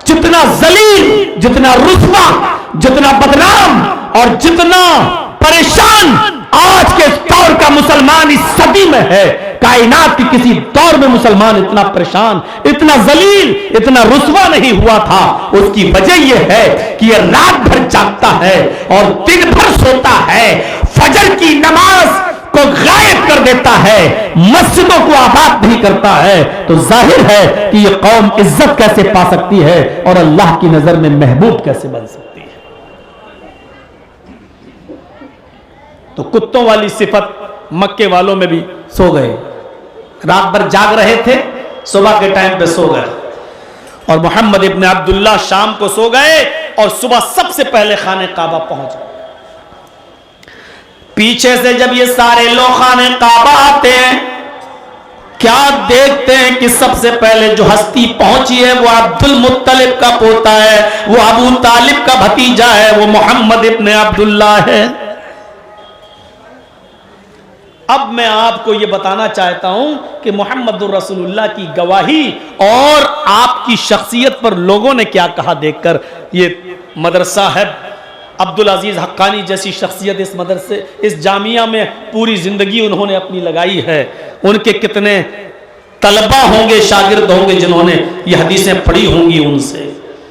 جتنا ذلیل, جتنا رسوا, جتنا بدنام اور جتنا پریشان آج کے دور کا مسلمان اس صدی میں ہے, کائنات کی کسی دور میں مسلمان اتنا پریشان, اتنا ذلیل, اتنا رسوا نہیں ہوا تھا. اس کی وجہ یہ ہے کہ یہ رات بھر جاگتا ہے اور دن بھر سوتا ہے, فجر کی نماز کو غائب کر دیتا ہے, مسجدوں کو آباد نہیں کرتا ہے. تو ظاہر ہے کہ یہ قوم عزت کیسے پا سکتی ہے اور اللہ کی نظر میں محبوب کیسے بن سکتی ہے. تو کتوں والی صفت مکے والوں میں بھی سو گئے. رات بھر جاگ رہے تھے, صبح کے ٹائم پہ سو گئے. اور محمد ابن عبداللہ شام کو سو گئے اور صبح سب سے پہلے خانہ کعبہ پہنچ گئے. پیچھے سے جب یہ سارے لوگ خانہ کعبہ آتے ہیں, کیا دیکھتے ہیں کہ سب سے پہلے جو ہستی پہنچی ہے وہ عبد المطلب کا پوتا ہے, وہ ابو طالب کا بھتیجا ہے, وہ محمد ابن عبداللہ ہے. اب میں آپ کو یہ بتانا چاہتا ہوں کہ محمد الرسول اللہ کی گواہی اور آپ کی شخصیت پر لوگوں نے کیا کہا دیکھ کر. یہ مدرسہ ہے, عبدالعزیز حقانی جیسی شخصیت اس مدرسے, اس جامعہ میں پوری زندگی انہوں نے اپنی لگائی ہے. ان کے کتنے طلبہ ہوں گے, شاگرد ہوں گے جنہوں نے یہ حدیثیں پڑھی ہوں گی ان سے,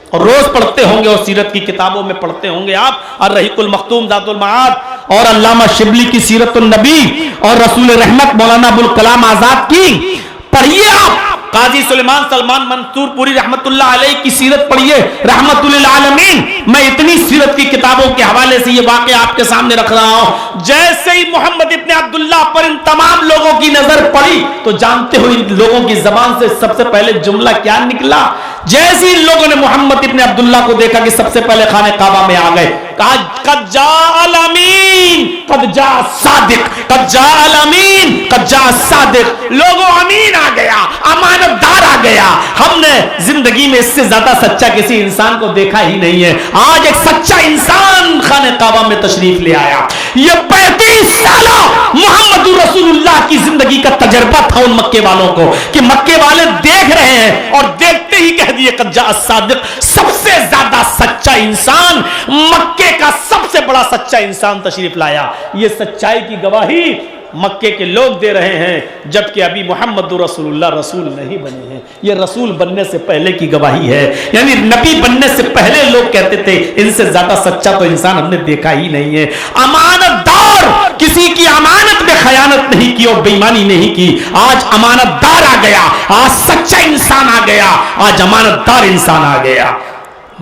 اور روز پڑھتے ہوں گے, اور سیرت کی کتابوں میں پڑھتے ہوں گے آپ. الرحیق المختوم, ذات المعاد, اور علامہ شبلی کی سیرت النبی, اور رسول رحمت مولانا ابوالکلام آزاد کی پڑھیے آپ. قاضی سلیمان سلمان منصور پوری رحمت اللہ علیہ کی سیرت پڑھیے, رحمت للعالمین. میں اتنی سیرت کی کتابوں کے حوالے سے یہ واقعہ آپ کے سامنے رکھ رہا ہوں. جیسے ہی محمد ابن عبداللہ پر ان تمام لوگوں کی نظر پڑی تو جانتے ہو ان لوگوں کی زبان سے سب سے پہلے جملہ کیا نکلا. جیسے ہی لوگوں نے محمد ابن عبداللہ کو دیکھا کہ سب سے پہلے خانہ کعبہ میں آ گئے, کہا قد جاء الامین قد جاء الصادق, قد جاء الامین قد جاء الصادق. لوگوں امین آ گیا, امانت دار آ گیا. ہم نے زندگی میں اس سے زیادہ سچا کسی انسان کو دیکھا ہی نہیں ہے. آج ایک سچا انسان خانہ کعبہ میں تشریف لے آیا. یہ 35 سالہ محمد رسول اللہ کی زندگی کا تجربہ تھا ان مکے والوں کو, کہ مکے والے دیکھ رہے ہیں اور دیکھتے ہی کہہ دیے قد جاء الصادق. سب سے زیادہ سچا انسان, مکے کا سب سے بڑا سچا انسان تشریف لایا. یہ سچائی کی گواہی مکے کے لوگ دے رہے ہیں, جبکہ ابھی محمد رسول اللہ رسول نہیں بنے ہیں. یہ رسول بننے سے پہلے کی گواہی ہے, یعنی نبی بننے سے پہلے لوگ کہتے تھے ان سے زیادہ سچا تو انسان ہم نے دیکھا ہی نہیں ہے. امانت دار, کسی کی امانت میں خیانت نہیں کی اور بے ایمانی نہیں کی. آج امانت دار آ گیا, آج سچا انسان آ گیا, آج امانت دار انسان آ گیا.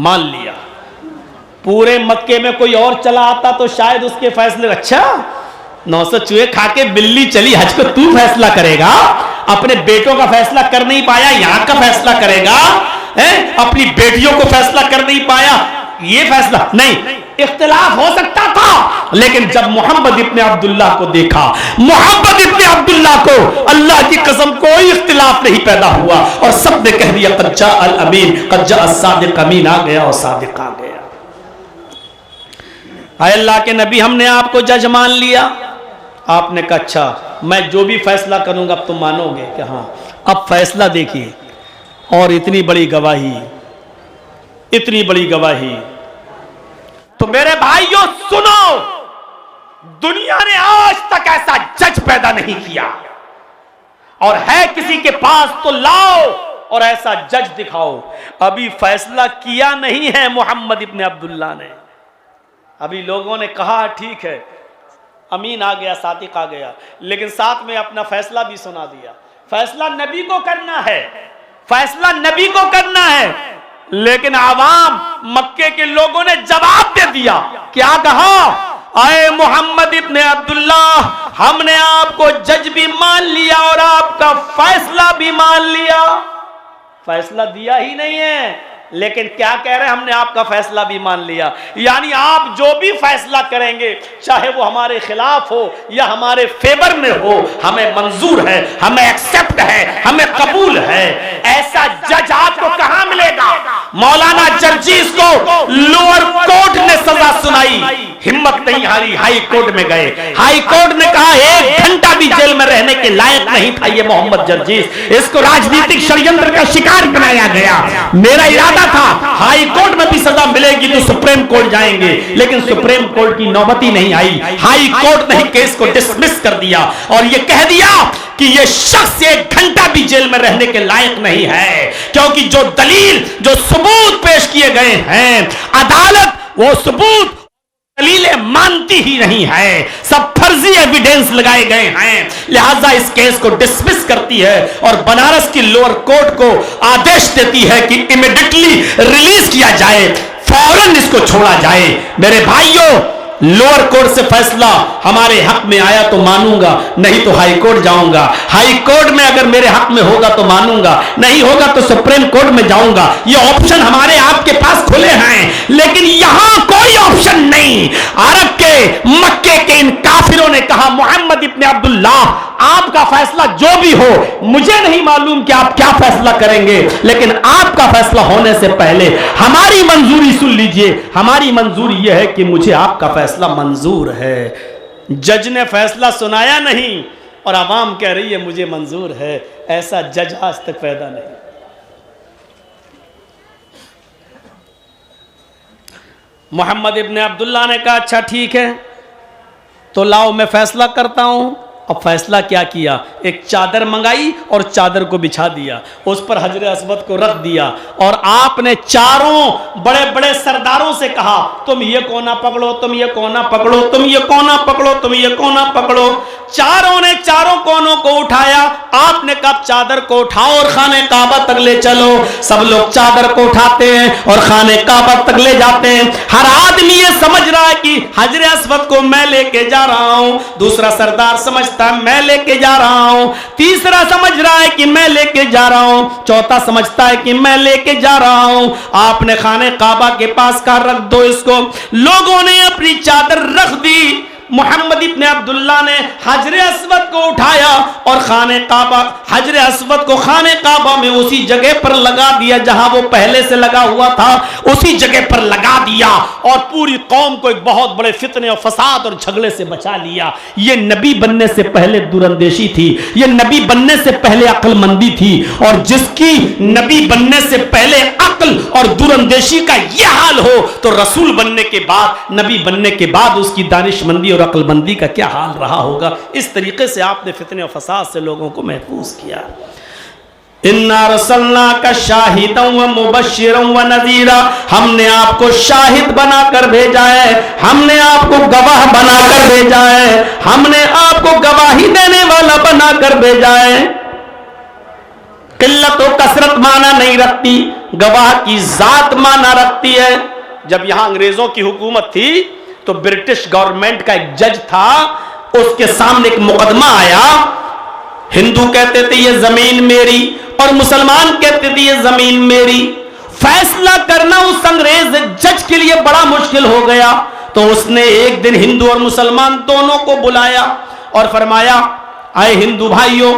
मान लिया। पूरे मक्के में कोई और चला आता तो शायद उसके फैसले, अच्छा 900 चूहे खा के बिल्ली चली हज को, तू फैसला करेगा? अपने बेटों का फैसला कर नहीं पाया, यहां का फैसला करेगा? अपनी बेटियों को फैसला कर नहीं पाया, ये फैसला नहीं। इख्तिलाफ हो सकता था, लेकिन जब मोहम्मद इब्ने अब्दुल्ला को देखा, मोहम्मद इब्ने अब्दुल्ला को, अल्लाह की कसम कोई इख्तिलाफ नहीं पैदा हुआ और सबने कह दिया कद जा अल अमीन, कद जा अस्सादिक, अमीन आ गया और सादिक आ गया। आए अल्लाह के नबी, हमने आपको जज मान लिया। आपने कहा अच्छा, मैं जो भी फैसला करूंगा अब तुम मानोगे कि हाँ। अब फैसला देखिए, और इतनी बड़ी गवाही, इतनी बड़ी गवाही। तो मेरे भाइयों सुनो, दुनिया ने आज तक ऐसा जज पैदा नहीं किया, और है किसी के पास तो लाओ और ऐसा जज दिखाओ। अभी फैसला किया नहीं है मोहम्मद इब्ने अब्दुल्ला ने। अभी लोगों ने कहा ठीक है, अमीन आ गया, सादिक आ गया, लेकिन साथ में अपना फैसला भी सुना दिया। फैसला नबी को करना है, फैसला नबी को करना है। लेकिन आवाम, मक्के के लोगों ने जवाब दे दिया। क्या कहा? आए मोहम्मद इब्ने अब्दुल्ला, हमने आपको जज भी मान लिया और आपका फैसला भी मान लिया। फैसला दिया ही नहीं है, लेकिन क्या कह रहे हैं? हमने आपका फैसला भी मान लिया। यानी आप जो भी फैसला करेंगे, चाहे वो हमारे खिलाफ हो या हमारे फेवर में हो, हमें मंजूर है, हमें एक्सेप्ट है, हमें कबूल है। ऐसा जज आपको कहां मिलेगा? मौलाना जर्जीस को लोअर कोर्ट ने सजा सुनाई, हिम्मत नहीं हारी, हाई कोर्ट में गए। हाई कोर्ट ने कहा 1 घंटा भी जेल में रहने के लायक नहीं था ये मोहम्मद जर्जीस, इसको राजनीतिक षड्यंत्र का शिकार बनाया गया। मेरा इरादा था हाई कोर्ट में भी सजा मिलेगी तो सुप्रीम कोर्ट जाएंगे, लेकिन सुप्रीम कोर्ट की नौबत ही नहीं आई। हाई कोर्ट ने केस को डिसमिस कर दिया और यह कह दिया कि यह शख्स 1 घंटा भी जेल में रहने के लायक नहीं है, क्योंकि जो दलील, जो सबूत पेश किए गए हैं, अदालत वो सबूत दलीलें मानती ही नहीं है, सब फर्जी एविडेंस लगाए गए हैं। लिहाजा इस केस को डिसमिस करती है और बनारस की लोअर कोर्ट को आदेश देती है कि इमीडिएटली रिलीज किया जाए, फौरन इसको छोड़ा जाए। मेरे भाइयों, लोअर कोर्ट से फैसला हमारे हक में आया तो मानूंगा, नहीं तो हाई कोर्ट जाऊंगा। हाई कोर्ट में अगर मेरे हक में होगा तो मानूंगा, नहीं होगा तो सुप्रीम कोर्ट में जाऊंगा। ये ऑप्शन हमारे आपके पास खुले हैं, लेकिन यहां कोई ऑप्शन नहीं। अरब के, मक्के के इन काफिरों ने कहा मोहम्मद इब्ने अब्दुल्ला, आपका फैसला जो भी हो, मुझे नहीं मालूम कि आप क्या फैसला करेंगे, लेकिन आपका फैसला होने से पहले हमारी मंजूरी सुन लीजिए। हमारी मंजूरी यह है कि मुझे आपका फैसला मंजूर है। जज ने फैसला सुनाया नहीं और आवाम कह रही है मुझे मंजूर है। ऐसा जज आज तक पैदा नहीं। मोहम्मद इब्ने अब्दुल्ला ने कहा अच्छा ठीक है, तो लाओ मैं फैसला करता हूं। अब फैसला क्या किया? एक चादर मंगाई और चादर को बिछा दिया, उस पर हजर अस्वद को रख दिया और आपने चारों बड़े बड़े सरदारों से कहा तुम ये कोना पकड़ो, तुम ये कोना पकड़ो, तुम ये कोना पकड़ो, तुम ये कोना पकड़ो। चारों ने चारों कोनों को उठाया। आपने कब चादर को उठाओ और खाने काबा तक ले चलो। सब लोग चादर को उठाते हैं और खाने काबा तक ले जाते हैं। हर आदमी ये समझ रहा है कि हजर अस्वद को मैं लेके जा रहा हूं, दूसरा सरदार समझता मैं लेके जा रहा हूं, तीसरा समझ रहा है कि मैं लेके जा रहा हूं, चौथा समझता है कि मैं लेके जा रहा हूं। आपने खाने काबा के पास का रख दो इसको। लोगों ने अपनी चादर रख दी। मोहम्मद इब्ने अब्दुल्ला ने हजर अस्वद को उठाया और खाने काबा, हजर अस्वद को खाने काबा में उसी जगह पर लगा दिया जहां वो पहले से लगा हुआ था, उसी जगह पर लगा दिया और पूरी कौम को एक बहुत बड़े फितने और फसाद और झगड़े से बचा लिया। ये नबी बनने से पहले दूरंदेशी थी, ये नबी बनने से पहले अक्लमंदी थी, और जिसकी नबी बनने से पहले अक्ल और दूरंदेशी का यह हाल हो तो रसूल बनने के बाद, नबी बनने के बाद उसकी दानिशमंदी और अक्लमंदी का क्या हाल रहा होगा। इस तरीके से आपने फितने और फसाद से लोगों को महफूज किया। इन्ना रसलनाका शाहिदन व मुबश्शिरन व नज़ीरा, हमने आपको शाहिद बनाकर भेजा है, हमने आपको गवाह बनाकर भेजा है, हमने आपको गवाही देने वाला बनाकर भेजा है। किल्लत और कसरत माना नहीं रखती, गवाह की जात माना रखती है। जब यहां अंग्रेजों की हुकूमत थी तो ब्रिटिश गवर्नमेंट का एक जज था, उसके सामने एक मुकदमा आया। हिंदू कहते थे ये जमीन मेरी और मुसलमान कहते थे ये जमीन मेरी। फैसला करना उस अंग्रेज जज के लिए बड़ा मुश्किल हो गया। तो उसने एक दिन हिंदू और मुसलमान दोनों को बुलाया और फरमाया, आए हिंदू भाइयों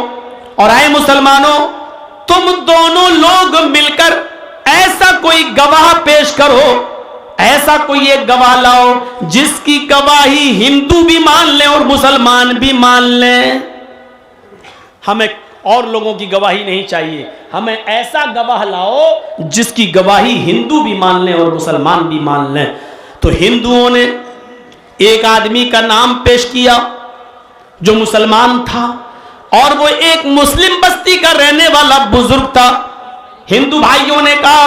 और आए मुसलमानों, तुम दोनों लोग मिलकर ऐसा कोई गवाह पेश करो, ऐसा कोई एक गवाह लाओ जिसकी गवाही हिंदू भी मान ले और मुसलमान भी मान ले। हमें और लोगों की गवाही नहीं चाहिए, हमें ऐसा गवाह लाओ जिसकी गवाही हिंदू भी मान ले और मुसलमान भी मान ले। तो हिंदुओं ने एक आदमी का नाम पेश किया जो मुसलमान था और वो एक मुस्लिम बस्ती का रहने वाला बुजुर्ग था। हिंदू भाइयों ने कहा,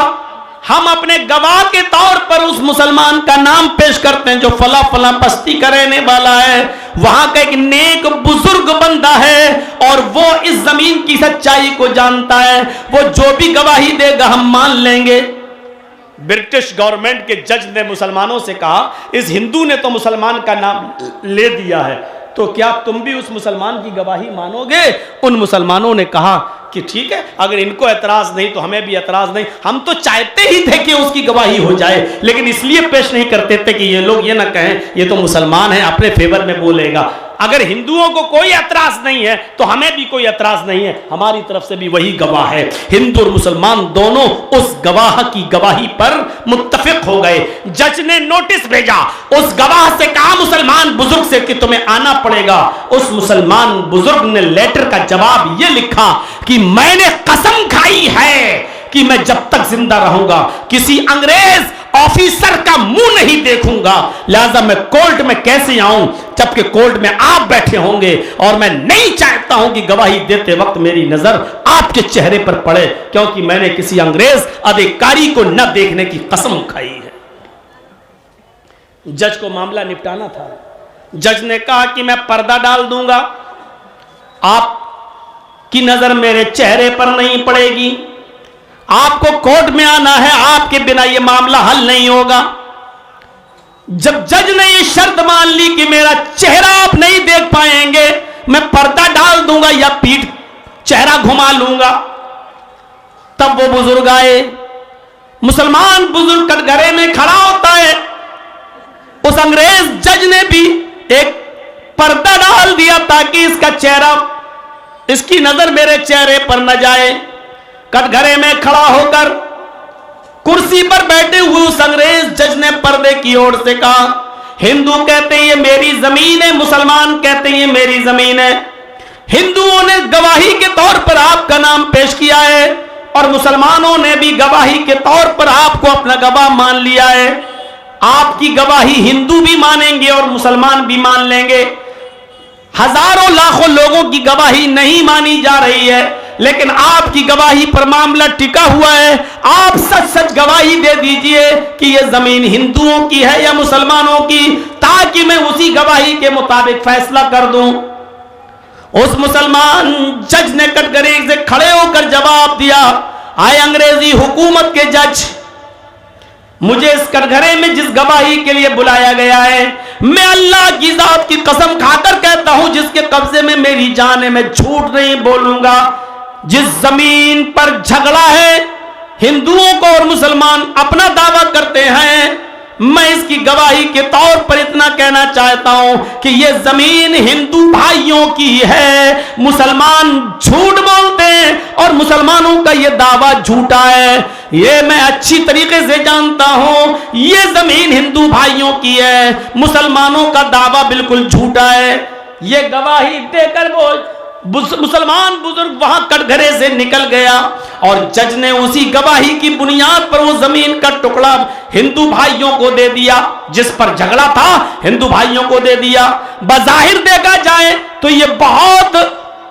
हम अपने गवाह के तौर पर उस मुसलमान का नाम पेश करते हैं जो फला फला बस्ती का रहने वाला है, वहां का एक नेक बुजुर्ग बंदा है और वो इस जमीन की सच्चाई को जानता है, वो जो भी गवाही देगा हम मान लेंगे। ब्रिटिश गवर्नमेंट के जज ने मुसलमानों से कहा, इस हिंदू ने तो मुसलमान का नाम ले दिया है, तो क्या तुम भी उस मुसलमान की गवाही मानोगे? उन मुसलमानों ने कहा कि ठीक है, अगर इनको एतराज नहीं तो हमें भी एतराज नहीं। हम तो चाहते ही थे कि उसकी गवाही हो जाए, लेकिन इसलिए पेश नहीं करते थे कि ये लोग ये ना कहें ये तो मुसलमान है, अपने फेवर में बोलेगा। अगर हिंदुओं को कोई एतराज नहीं है तो हमें भी कोई एतराज नहीं है, हमारी तरफ से भी वही गवाह है। हिंदू और मुसलमान दोनों उस गवाह की गवाही पर मुत्तफिक हो गए। जज ने नोटिस भेजा, उस गवाह से कहा मुसलमान बुजुर्ग से कि तुम्हें आना पड़ेगा। उस मुसलमान बुजुर्ग ने लेटर का जवाब ये लिखा कि मैंने कसम खाई है कि मैं जब तक जिंदा रहूंगा किसी अंग्रेज ऑफिसर का मुंह नहीं देखूंगा, लिहाजा मैं कोर्ट में कैसे आऊं जबकि कोर्ट में आप बैठे होंगे, और मैं नहीं चाहता हूं कि गवाही देते वक्त मेरी नजर आपके चेहरे पर पड़े, क्योंकि मैंने किसी अंग्रेज अधिकारी को न देखने की कसम खाई है। जज को मामला निपटाना था। जज ने कहा कि मैं पर्दा डाल दूंगा, आपकी नजर मेरे चेहरे पर नहीं पड़ेगी, आपको कोर्ट में आना है, आपके बिना यह मामला हल नहीं होगा। जब जज ने यह शर्त मान ली कि मेरा चेहरा आप नहीं देख पाएंगे, मैं पर्दा डाल दूंगा या पीठ चेहरा घुमा लूंगा, तब वो बुजुर्ग आए। मुसलमान बुजुर्ग कटघरे में खड़ा होता है। उस अंग्रेज जज ने भी एक पर्दा डाल दिया ताकि इसका चेहरा, इसकी नजर मेरे चेहरे पर न जाए। कटघरे में खड़ा होकर कुर्सी पर बैठे हुए उस अंग्रेज जज ने पर्दे की ओर से कहा, हिंदू कहते हैं ये मेरी जमीन है, मुसलमान कहते हैं ये मेरी जमीन है। हिंदुओं ने गवाही के तौर पर आपका नाम पेश किया है और मुसलमानों ने भी गवाही के तौर पर आपको अपना गवाह मान लिया है। आपकी गवाही हिंदू भी मानेंगे और मुसलमान भी मान लेंगे। हजारों लाखों लोगों की गवाही नहीं मानी जा रही है, लेकिन आपकी गवाही पर मामला टिका हुआ है। आप सच सच गवाही दे दीजिए कि यह जमीन हिंदुओं की है या मुसलमानों की, ताकि मैं उसी गवाही के मुताबिक फैसला कर दूं। उस मुसलमान जज ने कटघरे से खड़े होकर जवाब दिया, आए अंग्रेजी हुकूमत के जज, मुझे इस कटघरे में जिस गवाही के लिए बुलाया गया है, मैं अल्लाह की जात की कसम खाकर कहता हूं जिसके कब्जे में मेरी जान है, मैं झूठ नहीं बोलूंगा। जिस जमीन पर झगड़ा है, हिंदुओं को और मुसलमान अपना दावा करते हैं, मैं इसकी गवाही के तौर पर इतना कहना चाहता हूं कि यह जमीन हिंदू भाइयों की है। मुसलमान झूठ बोलते हैं और मुसलमानों का यह दावा झूठा है, यह मैं अच्छी तरीके से जानता हूं। यह जमीन हिंदू भाइयों की है, मुसलमानों का दावा बिल्कुल झूठा है। यह गवाही देकर वो मुसलमान बुजुर्ग वहां कटघरे से निकल गया और जज ने उसी गवाही की बुनियाद पर वो जमीन का टुकड़ा हिंदू भाइयों को दे दिया। जिस पर झगड़ा था हिंदू भाइयों को दे दिया। बज़ाहिर देखा जाए तो ये बहुत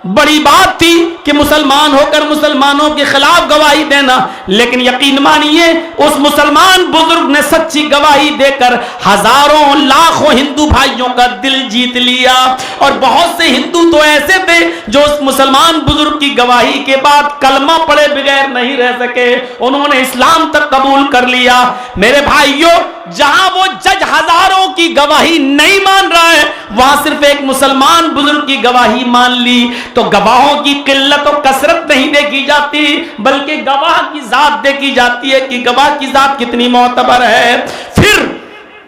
बड़ी बात थी कि मुसलमान होकर मुसलमानों के खिलाफ गवाही देना, लेकिन यकीन मानिए उस मुसलमान बुजुर्ग ने सच्ची गवाही देकर हजारों लाखों हिंदू भाइयों का दिल जीत लिया। और बहुत से हिंदू तो ऐसे थे जो उस मुसलमान बुजुर्ग की गवाही के बाद कलमा पढ़े बगैर नहीं रह सके, उन्होंने इस्लाम तक कबूल कर लिया। मेरे भाइयों, जहां वो जज हजारों की गवाही नहीं मान रहा है, वहां सिर्फ एक मुसलमान बुजुर्ग की गवाही मान ली। तो गवाहों की किल्लत और कसरत नहीं देखी जाती, बल्कि गवाह की जात देखी जाती है कि गवाह की जात कितनी मोतबर है। फिर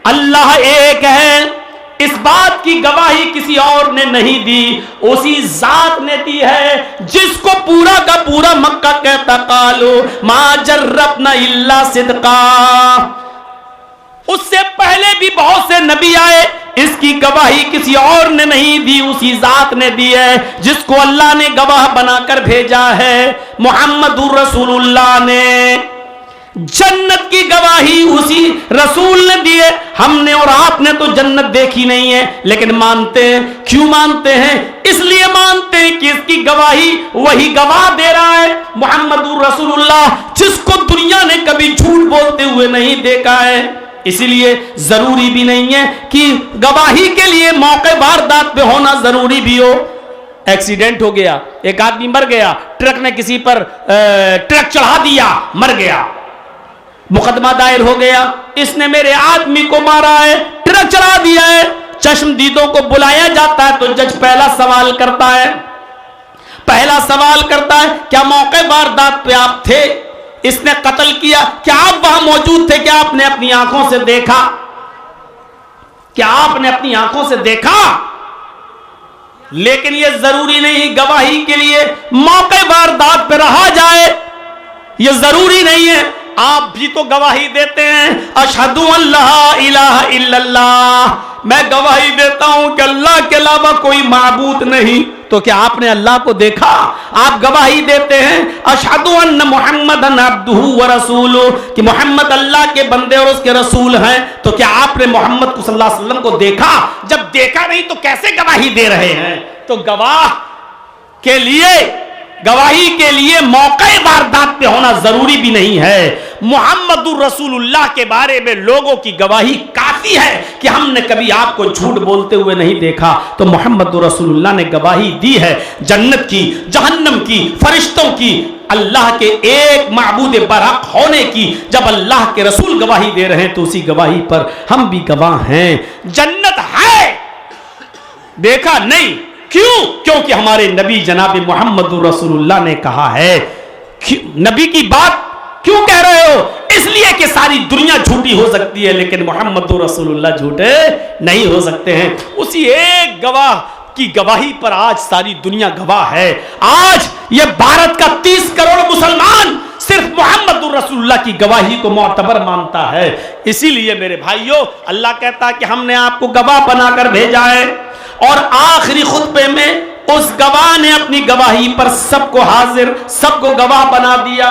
अल्लाह एक है, इस बात की गवाही किसी और ने नहीं दी, उसी जात ने दी है जिसको पूरा का पूरा मक्का कहता कालो मा जर्रबना इल्ला सिद्का। उससे पहले भी बहुत से नबी आए, इसकी गवाही किसी और ने नहीं दी, उसी जात ने दी है जिसको अल्लाह ने गवाह बनाकर भेजा है, मुहम्मदुर रसूलुल्लाह ने। जन्नत की गवाही उसी रसूल ने दी है। हमने और आपने तो जन्नत देखी नहीं है, लेकिन मानते हैं। क्यों मानते हैं? इसलिए मानते हैं कि इसकी गवाही वही गवाह दे रहा है, मुहम्मदुर रसूलुल्लाह, जिसको दुनिया ने कभी झूठ बोलते हुए नहीं देखा है। इसलिए जरूरी भी नहीं है कि गवाही के लिए मौके वारदात पे होना जरूरी भी हो। एक्सीडेंट हो गया, एक आदमी मर गया, ट्रक ने किसी पर ट्रक चढ़ा दिया, मर गया, मुकदमा दायर हो गया, इसने मेरे आदमी को मारा है, ट्रक चढ़ा दिया है। चश्मदीदों को बुलाया जाता है तो जज पहला सवाल करता है, क्या मौके वारदात पे आप थे? इसने कत्ल किया, क्या आप वहां मौजूद थे? क्या आपने अपनी आंखों से देखा? लेकिन यह जरूरी नहीं गवाही के लिए मौके वारदात पे रहा जाए, यह जरूरी नहीं है। आप भी तो गवाही देते हैं, अशहदु अल्ला इलाहा इल्लल्लाह, मैं गवाही देता हूं कि अल्लाह के अलावा कोई माबूद नहीं। तो क्या आपने अल्लाह को देखा? आप गवाही देते हैं अशहदु अन्न मुहम्मदन अब्दुहु व रसूलुहु, कि मोहम्मद अल्लाह के बंदे और उसके रसूल हैं। तो क्या आपने मोहम्मद को सल्लल्लाहु अलैहि वसल्लम को देखा? जब देखा नहीं तो कैसे गवाही दे रहे हैं? तो गवाही के लिए मौके वारदात पे होना जरूरी भी नहीं है। मुहम्मदुर रसूलुल्लाह के बारे में लोगों की गवाही काफी है कि हमने कभी आपको झूठ बोलते हुए नहीं देखा। तो मुहम्मदुर रसूलुल्लाह ने गवाही दी है जन्नत की, जहन्नम की, फरिश्तों की, अल्लाह के एक माबूद बरहक होने की। जब अल्लाह के रसूल गवाही दे रहे हैं तो उसी गवाही पर हम भी गवाह हैं। जन्नत है, देखा नहीं। क्यों? क्योंकि हमारे नबी जनाब मोहम्मद रसूलुल्लाह ने कहा है। नबी की बात क्यों कह रहे हो? इसलिए कि सारी दुनिया झूठी हो सकती है, लेकिन मोहम्मद रसूलुल्लाह झूठे नहीं हो सकते हैं। उसी एक गवाह की गवाही पर आज सारी दुनिया गवाह है। आज ये भारत का 30 करोड़ मुसलमान सिर्फ मोहम्मद रसूलुल्लाह की गवाही को मोतबर मानता है। इसीलिए मेरे भाइयों, अल्लाह कहता है कि हमने आपको गवाह बनाकर भेजा है। और आखिरी खुतबे में उस गवाह ने अपनी गवाही पर सबको हाजिर, सबको गवाह बना दिया।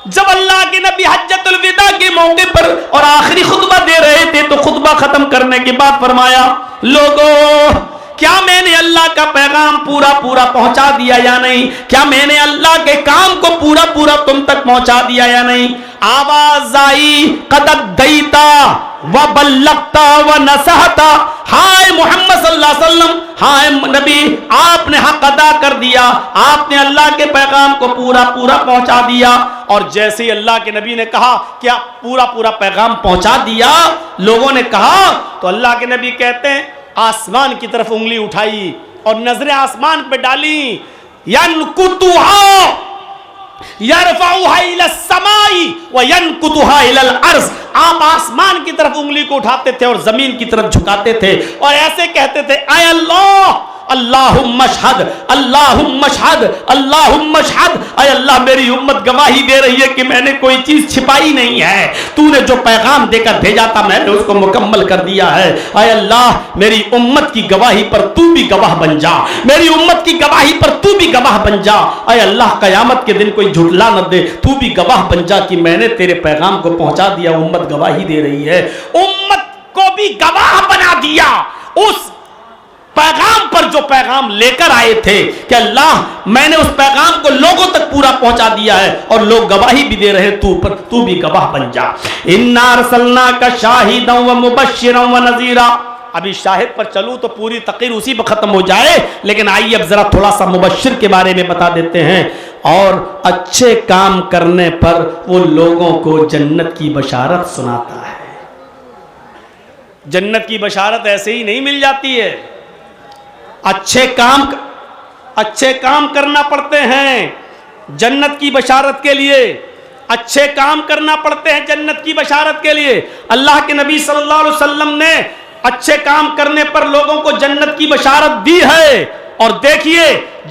जब अल्लाह के नबी हज्जतुल विदा के मौके पर और आखिरी खुतबा दे रहे थे तो खुतबा खत्म करने के बाद फरमाया, लोगों, क्या मैंने अल्लाह का पैगाम पूरा पूरा पहुंचा दिया या नहीं? क्या मैंने अल्लाह के काम को पूरा पूरा तुम तक पहुंचा दिया या नहीं? आवाज आई, कदद दैता व बल्लगता व नसहता। हाय मोहम्मद सल्लल्लाहु अलैहि वसल्लम, हाय नबी, आपने हक अदा कर दिया, आपने अल्लाह के पैगाम को पूरा पूरा पहुंचा दिया। और जैसे ही अल्लाह के नबी ने कहा क्या पूरा पूरा पैगाम पहुंचा दिया, लोगों ने कहा, तो अल्लाह के नबी कहते हैं, आसमान की तरफ उंगली उठाई और नजरें आसमान पे डाली। यनकुतुहा यरफउहा इला समाई व यनकुतुहा इलल अर्ज़। आप आसमान की तरफ उंगली को उठाते थे और जमीन की तरफ झुकाते थे और ऐसे कहते थे, आय अल्लाह, अल्लाहुम्मा शहद, अल्लाहुम्मा शहद, अल्लाहुम्मा शहद। आय अल्लाह, मेरी उम्मत गवाही दे रही है कि मैंने कोई चीज छिपाई नहीं है, तूने जो पैगाम देकर भेजा था मैंने उसको मुकम्मल कर दिया है। आय अल्लाह, मेरी उम्मत की गवाही पर तू भी गवाह बन जा, मेरी उम्मत की गवाही पर तू भी गवाह बन जा। आय अल्लाह, कयामत के दिन कोई झुठला न दे, तू भी गवाह बन जा कि मैंने तेरे पैगाम को पहुंचा दिया। उम्मत गवाही दे रही है, उम्मत को भी गवाह बना दिया। उस پیغام پر جو پیغام لے کر آئے تھے کہ اللہ میں نے اس پیغام کو لوگوں تک پورا پہنچا دیا ہے اور لوگ گواہی بھی دے رہے، تو بھی گواہ بن جا. انا ارسلناک شاہدا ومبشرا ونذیرا. ابھی شاہد پر چلوں تو پوری تقریر اسی پر ختم ہو جائے، لیکن آئیے اب ذرا تھوڑا سا مبشر کے بارے میں بتا دیتے ہیں. اور اچھے کام کرنے پر وہ لوگوں کو جنت کی بشارت سناتا ہے. جنت کی بشارت ایسے ہی نہیں مل جاتی ہے، اچھے کام کرنا پڑتے ہیں جنت کی بشارت کے لیے. اچھے کام کرنا پڑتے ہیں جنت کی بشارت کے لیے. اللہ کے نبی صلی اللہ علیہ وسلم نے اچھے کام کرنے پر لوگوں کو جنت کی بشارت دی ہے. اور دیکھیے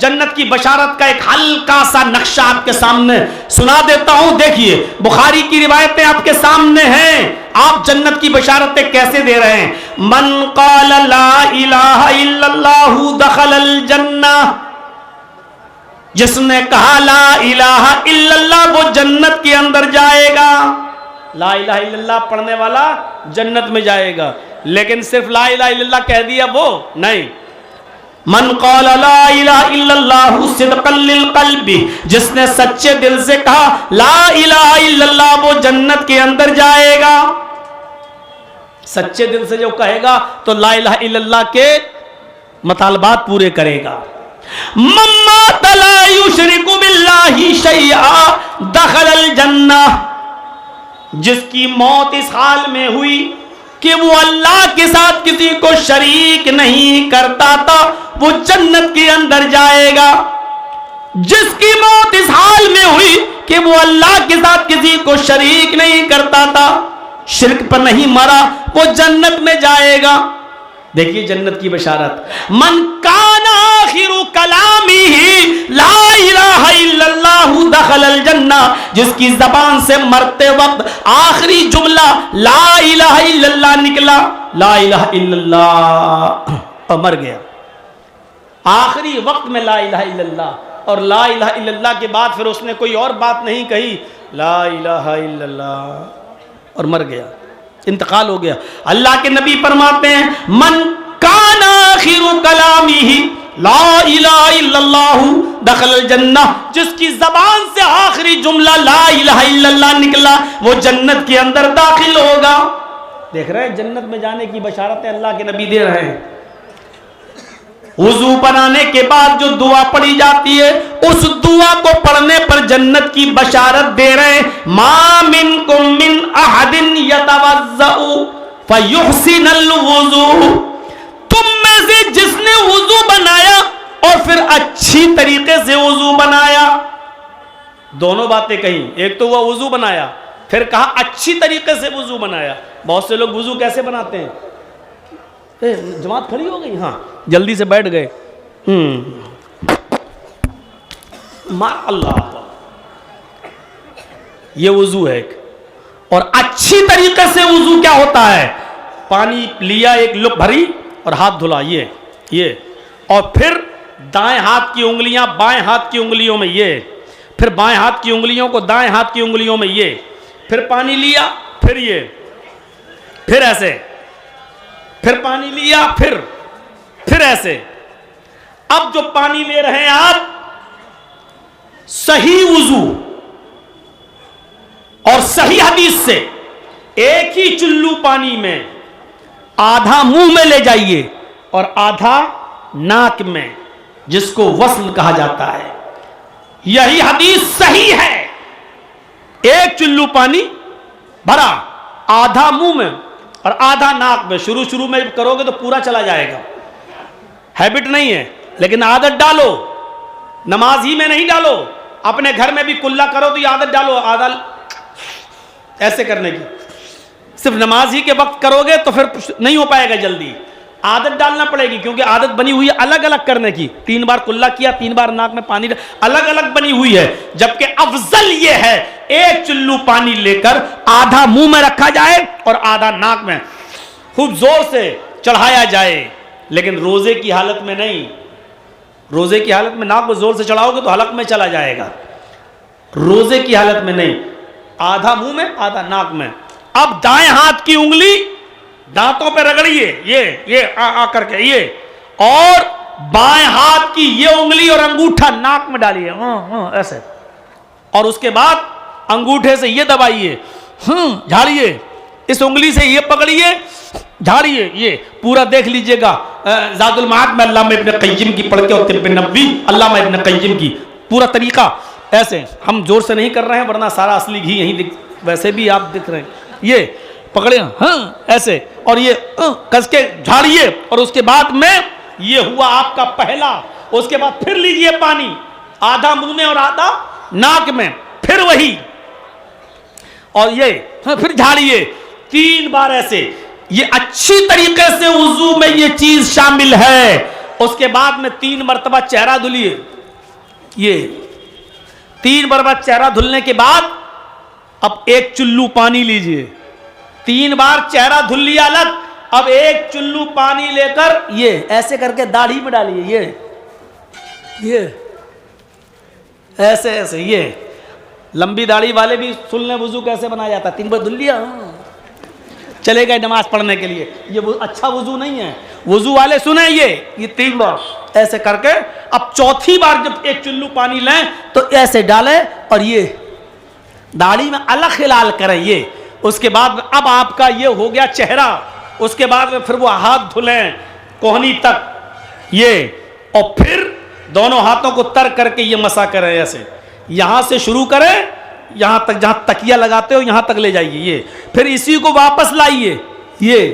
جنت کی بشارت کا ایک ہلکا سا نقشہ آپ کے سامنے سنا دیتا ہوں. دیکھیے بخاری کی روایتیں آپ کے سامنے ہیں. آپ جنت کی بشارتیں کیسے دے رہے ہیں؟ من قال لا الہ الا اللہ دخل الجنہ. جس نے کہا لا الہ الا اللہ وہ جنت کے اندر جائے گا. لا الہ الا اللہ پڑھنے والا جنت میں جائے گا. لیکن صرف لا الہ الا اللہ کہہ دیا وہ نہیں. من قال لا الہ الا اللہ صدقا للقلب. جس نے سچے دل سے کہا لا الہ الا اللہ وہ جنت کے اندر جائے گا. سچے دل سے جو کہے گا تو لا الہ الا اللہ کے مطالبات پورے کرے گا. من مات لا یشرک باللہ شیئا دخل الجنہ. جس کی موت اس حال میں ہوئی کہ وہ اللہ کے ساتھ کسی کو شریک نہیں کرتا تھا وہ جنت کے اندر جائے گا. جس کی موت اس حال میں ہوئی کہ وہ اللہ کے ساتھ کسی کو شریک نہیں کرتا تھا، شرک پر نہیں مرا، وہ جنت میں جائے گا. دیکھیے جنت کی بشارت. من کان آخر کلامہ لا الہ الا اللہ دخل الجنہ. جس کی زبان سے مرتے وقت آخری جملہ لا الہ الا اللہ نکلا، لا الہ الا اللہ، اور مر گیا. آخری وقت میں لا الہ الا اللہ، اور لا الہ الا اللہ کے بعد پھر اس نے کوئی اور بات نہیں کہی، لا الہ الا اللہ، اور مر گیا، انتقال ہو گیا. اللہ کے نبی فرماتے ہیں من کان آخر کلامہ لا الہ الا اللہ دخل الجنہ. جس کی زبان سے آخری جملہ لا الہ الا اللہ نکلا وہ جنت کے اندر داخل ہوگا. دیکھ رہے ہیں جنت میں جانے کی بشارتیں اللہ کے نبی دے رہے ہیں. وضو بنانے کے بعد جو دعا پڑھی جاتی ہے اس دعا کو پڑھنے پر جنت کی بشارت دے رہے ہیں. ما منکم من احد یتوضأ فیحسن الوضوء. تم میں سے جس نے وضو بنایا اور پھر اچھی طریقے سے وضو بنایا. دونوں باتیں کہیں، ایک تو وہ وضو بنایا، پھر کہا اچھی طریقے سے وضو بنایا. بہت سے لوگ وضو کیسے بناتے ہیں؟ جماعت کھڑی ہو گئی، ہاں جلدی سے بیٹھ گئے. اللہ یہ وضو ہے. اور اچھی طریقے سے وضو کیا ہوتا ہے؟ پانی لیا ایک لک بھری اور ہاتھ دھلا، یہ اور پھر دائیں ہاتھ کی انگلیاں بائیں ہاتھ کی انگلیوں میں، یہ پھر بائیں ہاتھ کی انگلیوں کو دائیں ہاتھ کی انگلیوں میں، یہ پھر پانی لیا، پھر یہ، پھر ایسے، پھر پانی لیا، پھر ایسے. اب جو پانی لے رہے ہیں آپ، صحیح وضو اور صحیح حدیث سے ایک ہی چلو پانی میں آدھا منہ میں لے جائیے اور آدھا ناک میں، جس کو وصل کہا جاتا ہے. یہی حدیث صحیح ہے. ایک چلو پانی بھرا، آدھا منہ میں اور آدھا ناک میں. شروع میں جب کرو گے تو پورا چلا جائے گا، ہیبٹ نہیں ہے، لیکن عادت ڈالو. نماز ہی میں نہیں ڈالو، اپنے گھر میں بھی کلا کرو تو یہ عادت ڈالو، آدھا ایسے کرنے کی. صرف نماز ہی کے وقت کرو گے تو پھر نہیں ہو پائے گا جلدی. عادت ڈالنا پڑے گی کیونکہ عادت بنی ہوئی ہے الگ الگ کرنے کی. 3 بار کلا کیا، 3 بار ناک میں پانی، الگ الگ بنی ہوئی ہے. جبکہ افضل یہ ہے ایک چلو پانی لے کر آدھا منہ میں رکھا جائے اور آدھا ناک میں خوب زور سے چڑھایا جائے. لیکن روزے کی حالت میں نہیں. روزے کی حالت میں ناک کو زور سے چڑھاؤ گے تو حلق میں چلا جائے گا. روزے کی حالت میں نہیں، آدھا منہ میں آدھا ناک میں. اب دائیں ہاتھ کی انگلی دانتوں پہ رگڑیے، یہ آ کر کے یہ، اور بائیں ہاتھ کی یہ انگلی اور انگوٹھا ناک میں ڈالیے ایسے, اور اس کے بعد انگوٹھے سے یہ دبائیے, جھاڑیے, اس انگلی سے یہ پکڑیے, جھاڑیے, یہ پورا دیکھ لیجئے گا زاد المعاد میں علامہ ابن قیم کی پڑھ کے اور طب نبوی علامہ ابن قیم کی پورا طریقہ ایسے. ہم زور سے نہیں کر رہے ہیں ورنہ سارا اصلی گھی یہیں ویسے بھی آپ دکھ رہے ہیں. یہ پکڑے ایسے اور یہ کس کے جھاڑیے, اور اس کے بعد میں یہ ہوا آپ کا پہلا. اس کے بعد پھر لیجئے پانی, آدھا منہ میں اور آدھا ناک میں, پھر وہی, اور یہ پھر جھاڑیے 3 بار ایسے. یہ اچھی طریقے سے وضو میں یہ چیز شامل ہے. اس کے بعد میں 3 مرتبہ چہرہ دھلیے. یہ 3 مرتبہ چہرہ دھلنے کے بعد اب 1 چلو پانی لیجئے. 3 بار چہرہ دھل لیا الگ, اب 1 چلو پانی لے کر یہ ایسے کر کے داڑھی میں ڈالیے. یہ ایسے ایسے, یہ لمبی داڑھی والے بھی سن لیں وضو کیسے بنایا جاتا. 3 بار دھل لیا, چلے گئے نماز پڑھنے کے لیے. یہ اچھا وضو نہیں ہے. وضو والے سنیں یہ 3 بار ایسے کر کے. اب چوتھی بار جب 1 چلو پانی لیں تو ایسے ڈالیں اور یہ داڑھی میں الگ خلال کریں. یہ اس کے بعد اب آپ کا یہ ہو گیا چہرہ. اس کے بعد میں پھر وہ ہاتھ دھلیں کوہنی تک, یہ, اور پھر دونوں ہاتھوں کو تر کر کے یہ مسا کریں. ایسے یہاں سے شروع کریں, یہاں تک جہاں تکیہ لگاتے ہو یہاں تک لے جائیے. یہ پھر اسی کو واپس لائیے, یہ,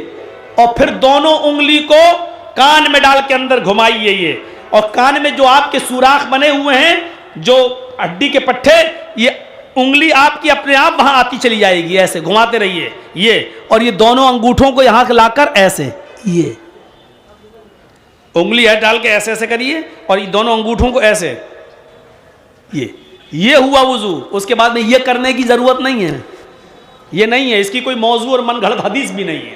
اور پھر دونوں انگلی کو کان میں ڈال کے اندر گھمائیے. یہ, اور کان میں جو آپ کے سوراخ بنے ہوئے ہیں, جو ہڈی کے پٹھے, یہ انگلی آپ کی اپنے آپ وہاں آتی چلی جائے گی. ایسے گھماتے رہیے. یہ, اور یہ دونوں انگوٹھوں کو یہاں لا کر ایسے, یہ انگلی ہے ڈال کے ایسے ایسے کریے, اور یہ دونوں انگوٹھوں کو ایسے. یہ ہوا وضو. اس کے بعد میں یہ کرنے کی ضرورت نہیں ہے. یہ نہیں ہے, اس کی کوئی موضوع اور من گھڑت حدیث بھی نہیں ہے.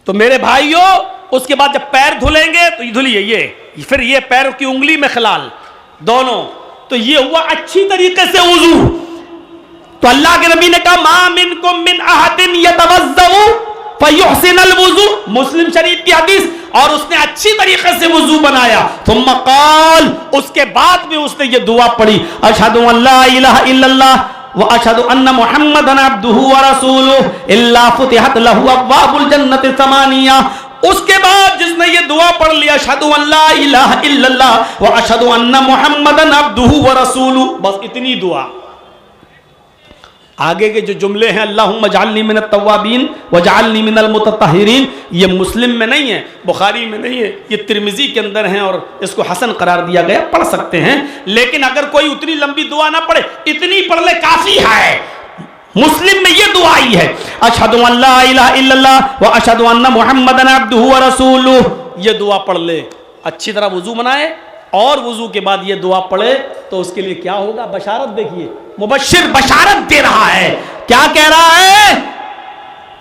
تو میرے بھائیوں, اس کے بعد جب پیر دھلیں گے تو یہ دھلیے, یہ پھر یہ پیر کی انگلی میں خلال دونوں. تو یہ ہوا اچھی طریقے سے وضو. تو اللہ کے نبی نے کہا ما منکم من احد یتوضؤ فیحسن الوضوء, مسلم شریف کی حدیث, اور اس نے اچھی طریقے سے وضو بنایا. ثم قال, اس کے بعد میں اس نے یہ دعا پڑھی, اشہد ان لا الہ الا اللہ واشہد ان محمدا عبدہ ورسولہ الا فتحت لہ ابواب الجنۃ ثمانیہ. اس کے بعد جس نے یہ دعا پڑھ لیا, اشہد ان لا الہ الا اللہ واشہد ان محمدا عبدہ ورسولہ, بس اتنی دعا. آگے کے جو جملے ہیں اللہم اجعلنی من التوابین واجعلنی من المتطہرین, یہ مسلم میں نہیں ہے, بخاری میں نہیں ہے, یہ ترمذی کے اندر ہیں اور اس کو حسن قرار دیا گیا. پڑھ سکتے ہیں, لیکن اگر کوئی اتنی لمبی دعا نہ پڑھے, اتنی پڑھ لے کافی ہے. مسلم میں یہ دعا ہی ہے, اشہد ان لا الہ الا اللہ واشہد ان محمدا عبدہ ورسولہ. یہ دعا پڑھ لے, اچھی طرح وضو بنائے, اور وضو کے بعد یہ دعا پڑھے تو اس کے لیے کیا ہوگا. بشارت دیکھیے, مبشر بشارت دے رہا ہے. کیا کہہ رہا ہے؟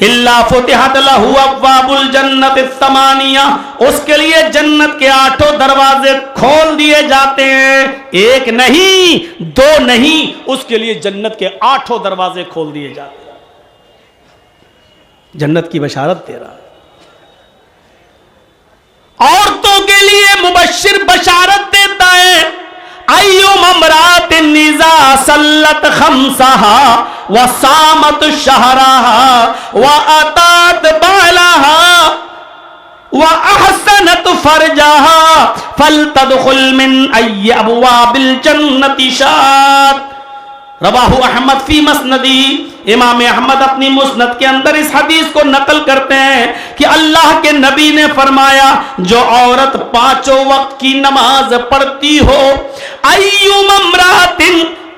الا فتحت لہ ابواب الجنۃ الثمانیہ, اس کے لیے جنت کے 8 دروازے کھول دیے جاتے ہیں. 1 نہیں 2 نہیں, اس کے لیے جنت کے 8 دروازے کھول دیے جاتے ہیں. جنت کی بشارت دے رہا ہے. عورتوں کے لیے مبشر بشارت دیتا ہے, ایوم امرات اذا صلت خمسها وصامت شهرها واتات بالها واحسنت فرجها فلتدخل من ای ابواب الجنة شاءت. رواہ احمد فی مسندی, امام احمد اپنی مسند کے اندر اس حدیث کو نقل کرتے ہیں کہ اللہ کے نبی نے فرمایا, جو عورت 5 وقت کی نماز پڑھتی ہو, ایوم امرات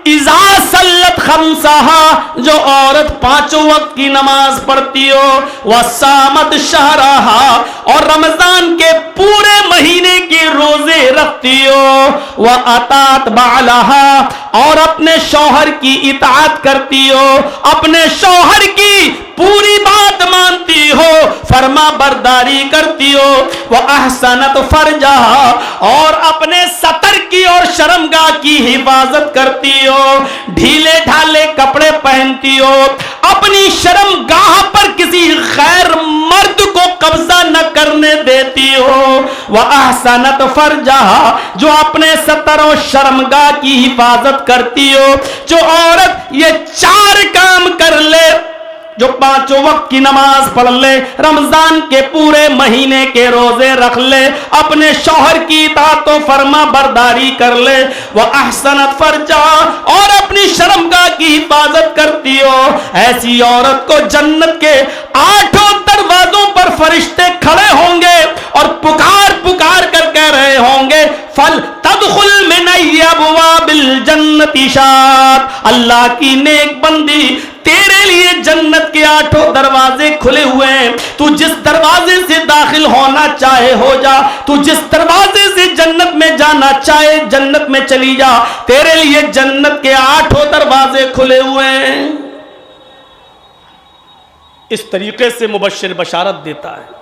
اذا صلت خمسها, جو عورت 5 وقت کی نماز پڑھتی ہو, وصامت شہرها, اور رمضان کے پورے مہینے کے روزے رکھتی ہو, واتات بعلها, اور اپنے شوہر کی اطاعت کرتی ہو, اپنے شوہر کی پوری بات مانتی ہو, فرما برداری کرتی ہو, واحسنت فرجها, اور اپنے ستر کی اور شرمگاہ کی حفاظت کرتی ہو, ڈھیلے ڈھالے کپڑے پہنتی ہو, اپنی شرمگاہ پر کسی غیر مرد کو قبضہ لمزہ نہ کرنے دیتی ہو، وَأَحْسَنَتْ فَرْجَهَا جو اپنے ستر و شرمگاہ کی حفاظت کرتی ہو۔ جو عورت یہ 4 کام کر لے، جو 5 وقت کی نماز پڑھ لے، رمضان کے پورے مہینے کے روزے رکھ لے، اپنے شوہر کی اطاعت و فرما برداری کر لے، وَأَحْسَنَتْ فَرْجَهَا اور اپنی شرمگاہ کی حفاظت کرتی ہو، ایسی عورت کو جنت کے 8 دروازوں پر فرشتے کھڑے ہوں گے اور پکار پکار کر کہہ رہے ہوں گے فَلْتَدْخُلْ مِنْ أَيِّ أَبْوَابِ الْجَنَّةِ شَاءَتْ، اللہ کی نیک بندی تیرے لیے جنت کے 8 دروازے کھلے ہوئے ہیں، تو جس دروازے سے داخل ہونا چاہے ہو جا، تو جس دروازے سے جنت میں جانا چاہے جنت میں چلی جا، تیرے لیے جنت کے 8 دروازے کھلے ہوئے ہیں۔ اس طریقے سے مبشر بشارت دیتا ہے۔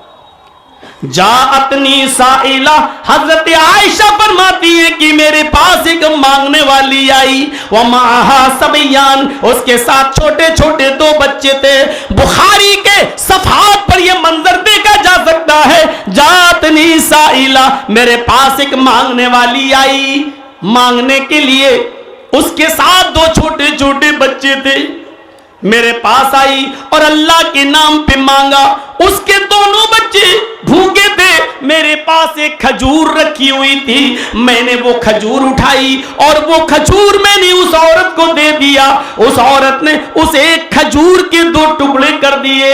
جاءتنی سائلہ، حضرت عائشہ فرماتی ہے کہ میرے پاس ایک مانگنے والی آئی، وَمَعَهَا صَبِيَّانْ اس کے ساتھ چھوٹے چھوٹے 2 بچے تھے۔ بخاری کے صفحات پر یہ منظر دیکھا جا سکتا ہے، جاءتنی سائلہ میرے پاس ایک مانگنے والی آئی، مانگنے کے لیے اس کے ساتھ 2 چھوٹے چھوٹے بچے تھے، میرے پاس آئی اور اللہ کے نام پہ مانگا۔ اس کے دونوں بچے بھوکے تھے، میرے پاس ایک کھجور رکھی ہوئی تھی، میں نے وہ کھجور اٹھائی اور وہ کھجور میں نے اس عورت کو دے دیا۔ اس عورت نے اس ایک کھجور کے 2 ٹکڑے کر دیے،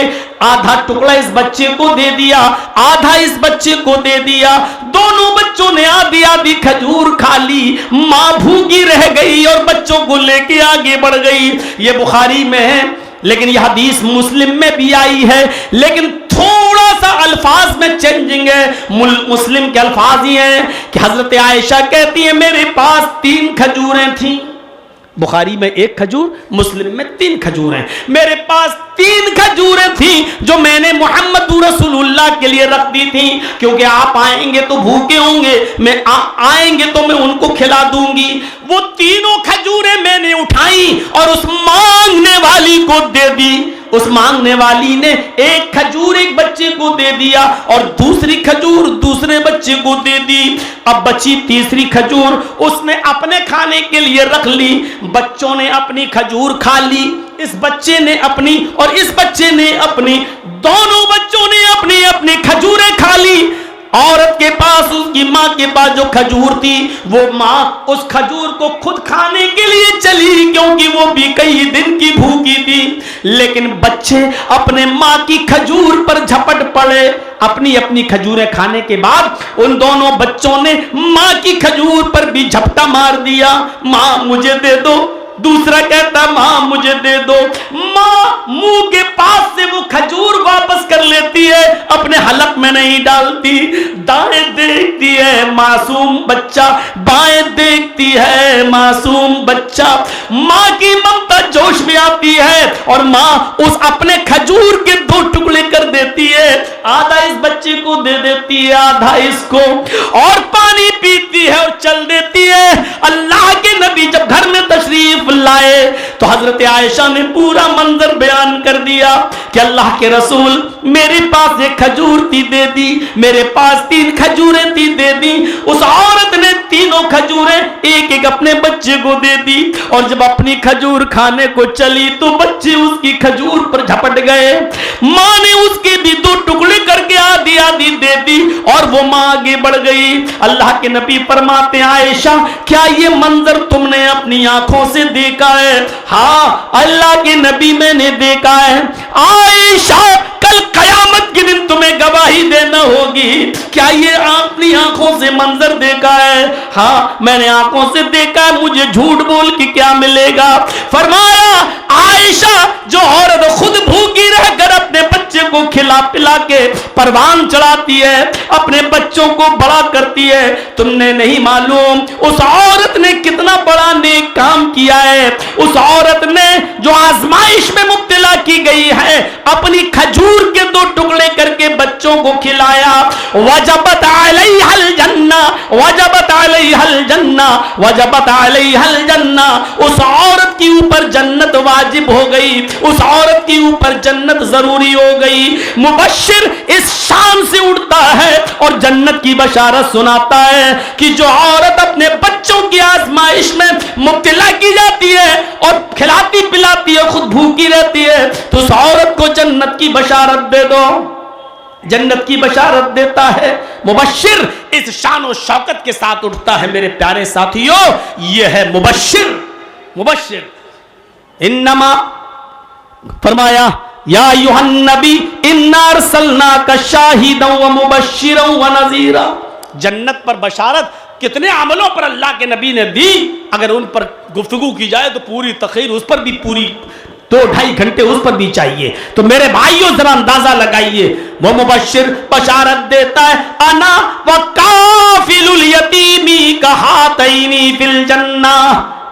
آدھا ٹکڑا اس بچے کو دے دیا، آدھا اس بچے کو دے دیا۔ دونوں بچوں نے آدھی آدھی کھجور کھا لی، ماں بھوکی رہ گئی اور بچوں کو لے کے آگے بڑھ گئی۔ یہ بخاری میں ہے، لیکن یہ حدیث مسلم میں بھی آئی ہے، لیکن تھوڑا سا الفاظ میں چینجنگ ہے۔ مسلم کے الفاظ یہ ہیں کہ حضرت عائشہ کہتی ہیں میرے پاس 3 کھجوریں تھیں، بخاری میں 1 کھجور، مسلم میں 3 کھجوریں، میرے پاس 3 کھجوریں تھیں جو میں نے محمد رسول اللہ کے لیے رکھ دی تھی، کیونکہ آپ آئیں گے تو بھوکے ہوں گے، میں آئیں گے تو میں ان کو کھلا دوں گی۔ وہ تینوں کھجوریں میں نے اٹھائیں اور اس مانگنے والی کو دے دی۔ اس مانگنے والی نے 1 کھجور ایک بچے کو دے دیا اور دوسری کھجور دوسرے بچے کو دے دی۔ اب بچی تیسری کھجور اس نے اپنے کھانے کے لیے رکھ لی، بچوں نے اپنی کھجور کھا لی، اس بچے نے اپنی اور اس بچے نے اپنی، دونوں بچوں نے اپنی اپنی کھجوریں کھا لی۔ عورت کے پاس، اس کی ماں کے پاس جو کھجور تھی، وہ ماں اس کھجور کو خود کھانے کے لیے چلی، کیونکہ وہ بھی کئی دن کی بھوکی تھی۔ لیکن بچے اپنے ماں کی کھجور پر جھپٹ پڑے۔ اپنی اپنی کھجوریں کھانے کے بعد ان دونوں بچوں نے ماں کی کھجور پر بھی جھپٹا مار دیا، ماں مجھے دے دو۔ دوسرا کہتا ماں مجھے دے دو۔ ماں منہ کے پاس سے وہ کھجور واپس کر لیتی ہے، اپنے حلق میں نہیں ڈالتی، دائیں دیکھتی ہے معصوم بچہ، بائیں دیکھتی ہے معصوم بچہ۔ ماں کی ممتا جوش میں آتی ہے اور ماں اس اپنے کھجور کے 2 ٹکڑے کر دیتی ہے، آدھا اس بچے کو دے دیتی ہے، آدھا اس کو، اور پانی پیتی ہے اور چل دیتی ہے۔ اللہ کے نبی جب گھر میں تشریف لائے تو حضرت عائشہ نے پورا منظر بیان کر دیا کہ اللہ کے رسول میرے پاس 1 کھجور تھی دے دی، میرے پاس 3 کھجوریں تھی دے دی۔ اس عورت نے تینوں کھجوریں ایک ایک اپنے بچے کو دے دی، اور جب اپنی کھجور کھانے کو چلی تو بچے اس کی کھجور پر جھپٹ گئے۔ ماں نے اس کے بھی 2 ٹکڑے کر کے آدھی آدھی دے دی اور وہ ماں آگے بڑھ گئی۔ اللہ کے نبی فرماتے ہیں عائشہ کیا یہ منظر تم نے اپنی آنکھوں سے دیکھا ہے؟ ہاں اللہ کے نبی میں نے دیکھا ہے۔ عائشہ کل قیامت کے دن تمہیں گواہی دینا ہوگی، کیا یہ اپنی آنکھوں سے منظر دیکھا ہے؟ ہاں میں نے آنکھوں سے دیکھا ہے، مجھے جھوٹ بول کے کیا ملے گا؟ فرمایا عائشہ جو عورت خود بھوکی رہ کر اپنے بچے کو کھلا پلا کے پروان چڑھاتی ہے، اپنے بچوں کو بڑا کرتی ہے، تم نے نہیں معلوم اس عورت نے کتنا بڑا نیک काम किया है। उस औरत ने जो आजमाइश में मुब्तला की गई है, अपनी खजूर के 2 टुकड़े करके बच्चों को खिलाया। वजबत अलैहल जन्ना, वजबत अलैहल जन्ना, वजबत अलैहल जन्ना। उस औरत के ऊपर जन्नत वाजिब हो गई, उस औरत के ऊपर जन्नत जरूरी हो गई। मुबश्शिर इस शान से उठता है और जन्नत की बशारत सुनाता है कि जो औरत अपने बच्चों की आजमाइश में मुब्तला की जाती है और खिलाती पिलाती है, खुद भूखी रहती है, तो उस औरत को जन्नत की बशारत दे दो। जन्नत की बशारत देता है। मुबश्शिर इस शान और शौकत के साथ उठता है। मेरे प्यारे साथियों, यह है मुबश्शिर। मुबश्शिर इन्नमा फरमाया, या अय्युहन नबी इन्ना अरसलनाका शाहिदन व मुबश्शिरन व नज़ीरा। जन्नत पर बशारत कितने अमलों पर अल्लाह के नबी ने दी, अगर उन पर गुफ्तगू की जाए तो पूरी तकरीर उस पर भी पूरी 2-2.5 घंटे उस पर भी चाहिए। तो मेरे भाइयों जरा अंदाजा लगाइए, वो मुबश्शिर बशारत देता है, अना व काफिलुल यतीमी का हातैनी फिल जन्ना।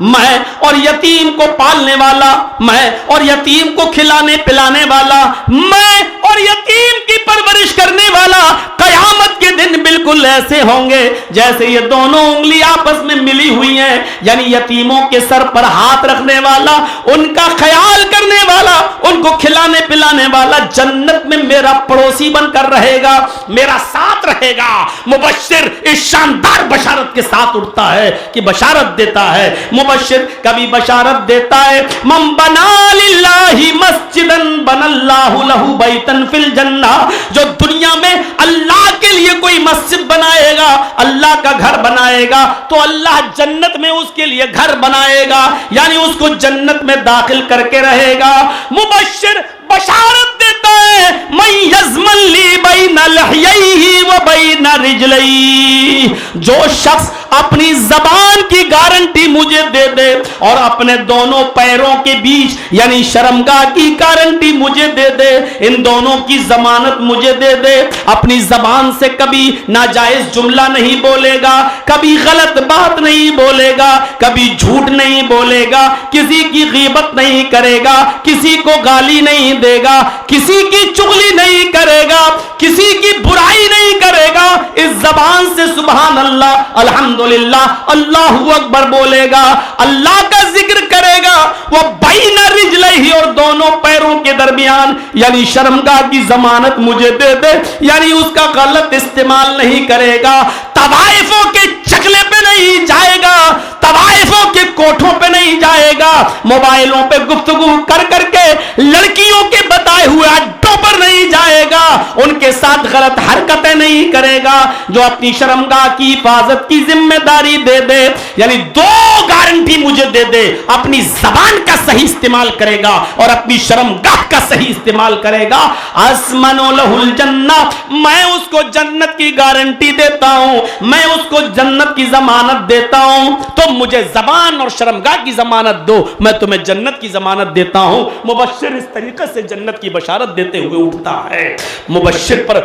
मैं और यतीम को पालने वाला, मैं और यतीम को खिलाने पिलाने वाला, मैं और यतीम की परवरिश करने वाला कयामत के दिन बिल्कुल ऐसे होंगे जैसे ये दोनों उंगली आपस में मिली हुई हैं। यानी यतीमों के सर पर हाथ रखने वाला, उनका ख्याल करने वाला, उनको खिलाने पिलाने वाला जन्नत में मेरा पड़ोसी बनकर रहेगा, मेरा साथ रहेगा। मुबश्शिर इस शानदार बशारत के साथ उठता है कि बशारत देता है। मुबश्शिर कभी बशारत देता है, मन बना लिल्लाहि मस्जिदन बनल्लाहु लहु बैतन फिल जन्ना। जो दुनिया में अल्लाह के लिए कोई मस्जिद बनाएगा, अल्लाह का घर बनाएगा, तो अल्लाह जन्नत में उसके लिए घर बनाएगा, यानी उसको जन्नत में दाखिल करके रहेगा। मुबश्शिर बशारत देता है, मैं यज़मन ली बैना लहयैहि व बैना रिजलैहि। जो शख्स अपनी जबान की गारंटी मुझे दे दे और अपने दोनों पैरों के बीच यानी शर्मगाह की गारंटी मुझे दे दे, इन दोनों की जमानत मुझे दे दे, अपनी जबान से कभी नाजायज जुमला नहीं बोलेगा, कभी गलत बात नहीं बोलेगा, कभी झूठ नहीं बोलेगा, किसी की गीबत नहीं करेगा, किसी को गाली नहीं देगा, किसी की चुगली नहीं करेगा, किसी की बुराई नहीं करेगा, इस जबान से सुभान अल्लाह, अल्हम्दुलिल्लाह, अल्लाहु अकबर बोलेगा, अल्लाह का जिक्र करेगा। वो बैना रिजलैहि और दोनों पैरों के दरमियान यानी शर्मगाह की जमानत मुझे दे दे, यानी उसका गलत इस्तेमाल नहीं करेगा, तवाइफों के चकले पे नहीं जाएगा, तवाइफों के कोठों पे नहीं जाएगा, मोबाइलों पे गुफ्तगू कर करके लड़कियों के बताए हुए अड्डों पर नहीं जाएगा, उनके साथ गलत हरकतें नहीं करेगा। जो अपनी शर्मगाह की हिफाजत की जिम्मेदारी दे दे, यानी 2 गारंटी मुझे दे दे, अपनी जबान का सही इस्तेमाल करेगा और अपनी शर्मगाह का सही इस्तेमाल करेगा। अस्मनु लहुल जन्ना, मैं उसको जन्नत की गारंटी देता हूं, मैं उसको जन्नत की जमानत देता हूं, तो मुझे जबान और शर्मगाह की जमानत दो, मैं तुम्हें जन्नत की जमानत देता हूं। मुबश्शिर इस तरीके से जन्नत की बशारत देते हुए उठता है। मुबश्शिर पर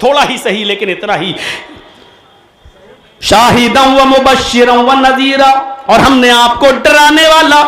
थोड़ा ही सही लेकिन इतना ही, शाहिदन व मुबश्शिरन व नज़ीरा, और हमने आपको डराने वाला,